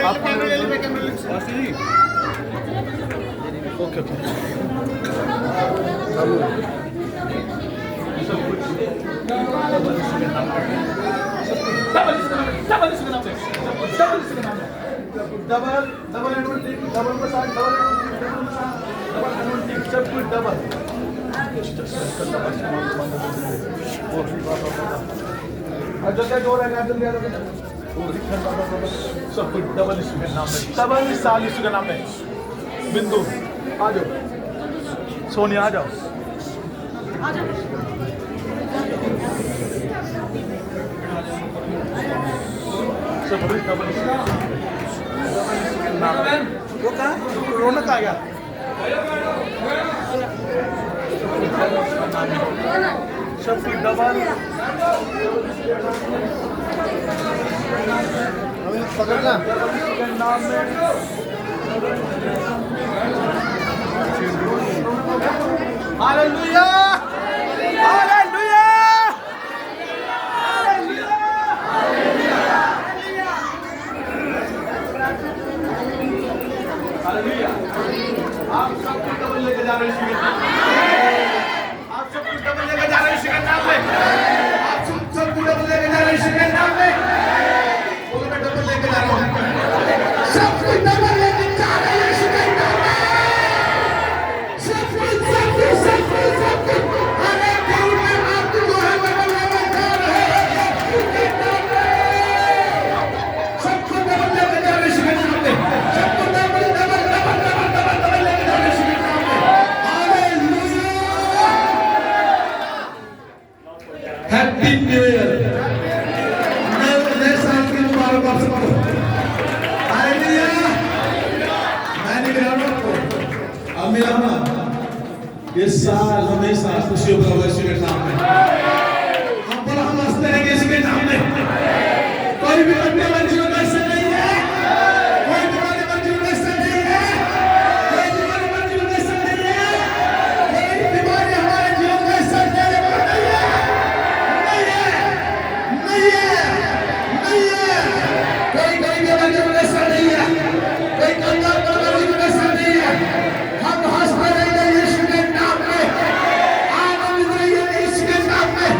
Speaker 4: आप कैमरा ले लो मैं कैमरा ले लूँ जी ओके ओके चालू डबल एडवांटेज डबल के साथ डबल एडवांटेज सब कुछ डबल जल्दी जोर है जल्दी आ जाओ सब कुछ डबल यीशु के नाम में, डबल साल यीशु के नाम में। बिंदु आ जाओ, सोनिया आ जाओ। सब कुछ डबल यीशु के नाम में। वो कहाँ रौनक आ गया। सब कुछ डबल
Speaker 5: पकड़ना
Speaker 4: के नाम में। Hallelujah, hallelujah, hallelujah. आप सब कुछ डबल लेके जा रहे हैं यीशु के नाम में। आप सब कुछ डबल लेके जा रहे हैं यीशु के नाम में। आप सब कुछ डबल लेके जा रहे हैं यीशु के नाम में। बोलो मैं डबल लेके जा रहा हूँ। सब कुछ डबल लेके जा रहे हैं यीशु के नाम में। सब कुछ अरे प्रभु ने आपको जो है डबल लेके जा रहे हैं यीशु के नाम में। सब कुछ डबल लेके जा रहे हैं यीशु के नाम में। सब कुछ डबल लेके जा रहे हैं यीशु के नाम में। हालेलुया। Happy new year. नए साल की मुबारक आप सबको। हालेलुया। मैं नहीं गिरा रहा आपको। अब मेरा ना ये साल हमेशा खुशियों का वर्ष के नाम में। हम बोला हम हंसते रहेंगे इसके नाम में। कोई भी बच्चे हमारे जीवन में ऐसा नहीं है। कोई बीमारी हमारे जीवन में ऐसा नहीं है। कोई बीमारी हमारे जीवन में ऐसा नहीं है। कोई बीमारी हमारे जीवन में ऐसा नहीं है। नहीं है। कोई भी हमारे जीवन में ऐसा नहीं है। कोई कंगाल हमारे जीवन में ऐसा नहीं है। हम हंसते रहेंगे यीशु के नाम में। आनंद रहिए यीशु के नाम में।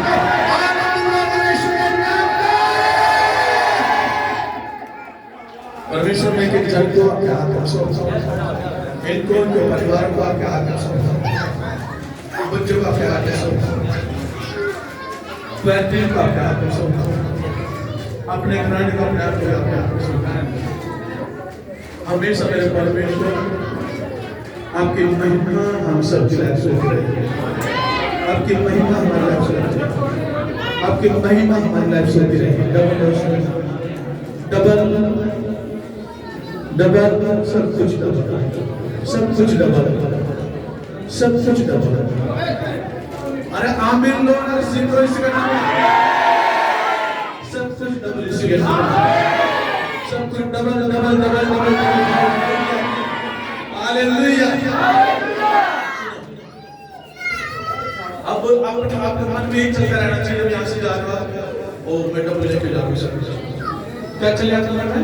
Speaker 4: आनंद रहिए यीशु के नाम में। परमेश्वर में के जन को आपके हाथ में सौंपता हूं। इनको उनके परिवार को आपके हाथ में सौंपता हूं। बच्चों को आपके हाथ में सौंपता हूं। बेहतरीन को आपके हाथ में सौंपता हूं। अपने घराने को अपने आप में सौंपता हूं। हमेशा मेरे परमेश्वर आपकी महिमा हम सब की लाइफ से रहे। आपकी महिमा हमारी लाइफ से रहे। आपकी महिमा हमारी लाइफ से रहे। डबल डबल डबल सब कुछ डबल, सब कुछ डबल, सब कुछ डबल। अरे आमीन लो ना, सिंह इसके नाम में। सब कुछ डबल इसके नाम में। सब कुछ double double double double. Hallelujah. अब आपके मन में ही चलता रहना चाहिए। मैं यहाँ से जा रहा हूँ, ओ मैं डबल लेके जाऊँगा। क्या चल जाता है?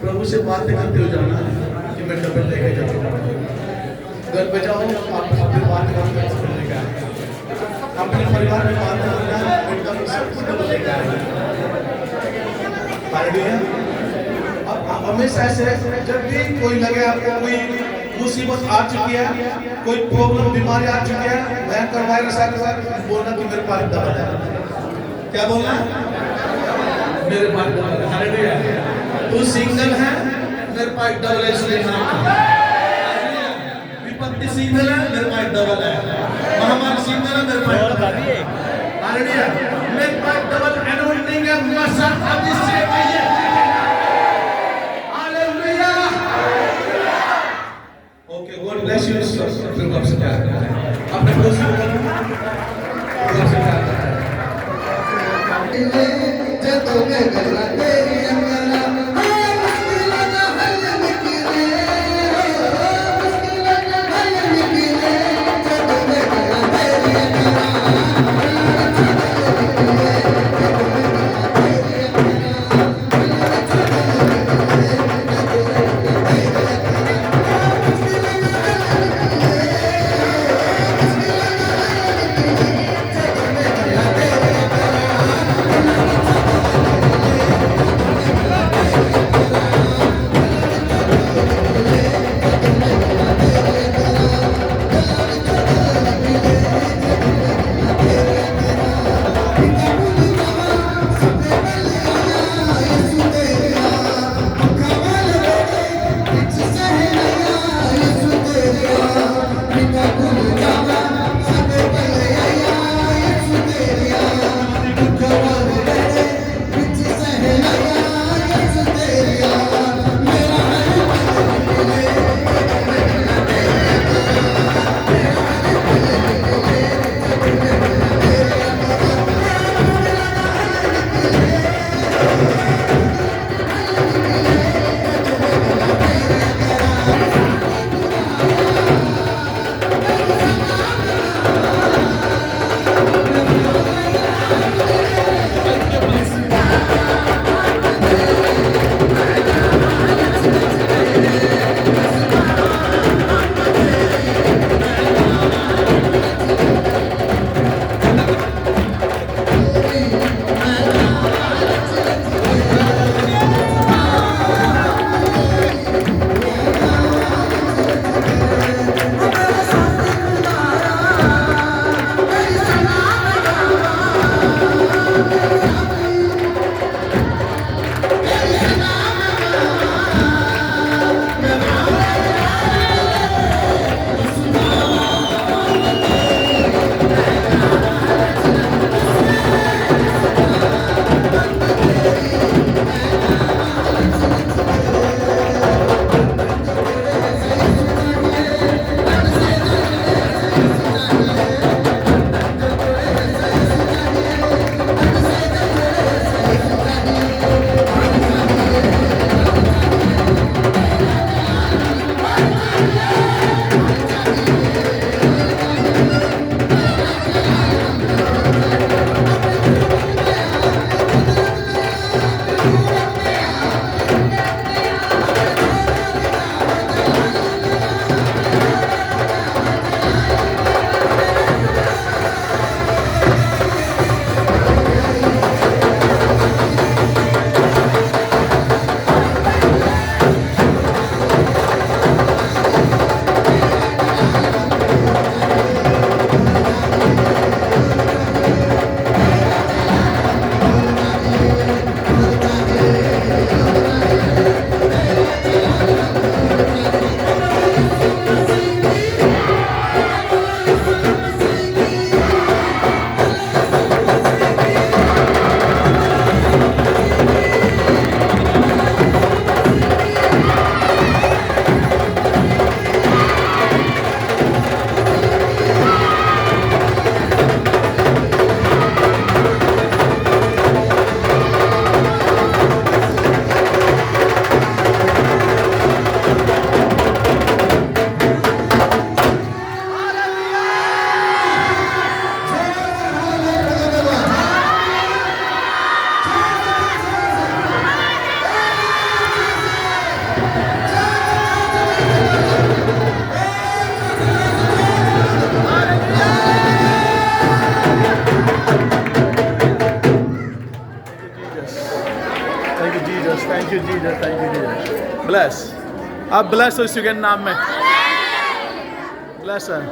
Speaker 4: प्रभु से बातें करते हो जाना कि मैं डबल लेके जाऊँगा। घर पे जाओ, आप अपनी बात करते हैं। अपने परिवार में बात करना, एकदम सब कुछ डबल लेके आएगा। हालेलुया। अब हमेशा ऐसे जब भी कोई लगे आपको कोई मुसीबत आ चुकी है, कोई प्रॉब्लम बीमारी आ चुकी है, भयंकर वायरस आ चुका है, बोलना कि मेरे पास डबल है। क्या बोलना? मेरे पास डबल है। हालेलुया। तू सिंगल है, मेरे पास डबल है। इसलिए विपत्ति सिंगल है, मेरे पास डबल है। महामारी सिंगल है, मेरे पास डबल है। हालेलुया। मेरे पास डबल एनोइंटिंग है। मसा अभिषेक है। Hallelujah. Okay, God bless you. फिर आपसे प्यार करता है। अपने पड़ोसी को आपसे प्यार करता है।
Speaker 2: जब मैं गला तेरी अंगना
Speaker 4: थैंक यू जीसस। ब्लेस, आप ब्लेस हो यीशु के नाम में। ब्लेस है।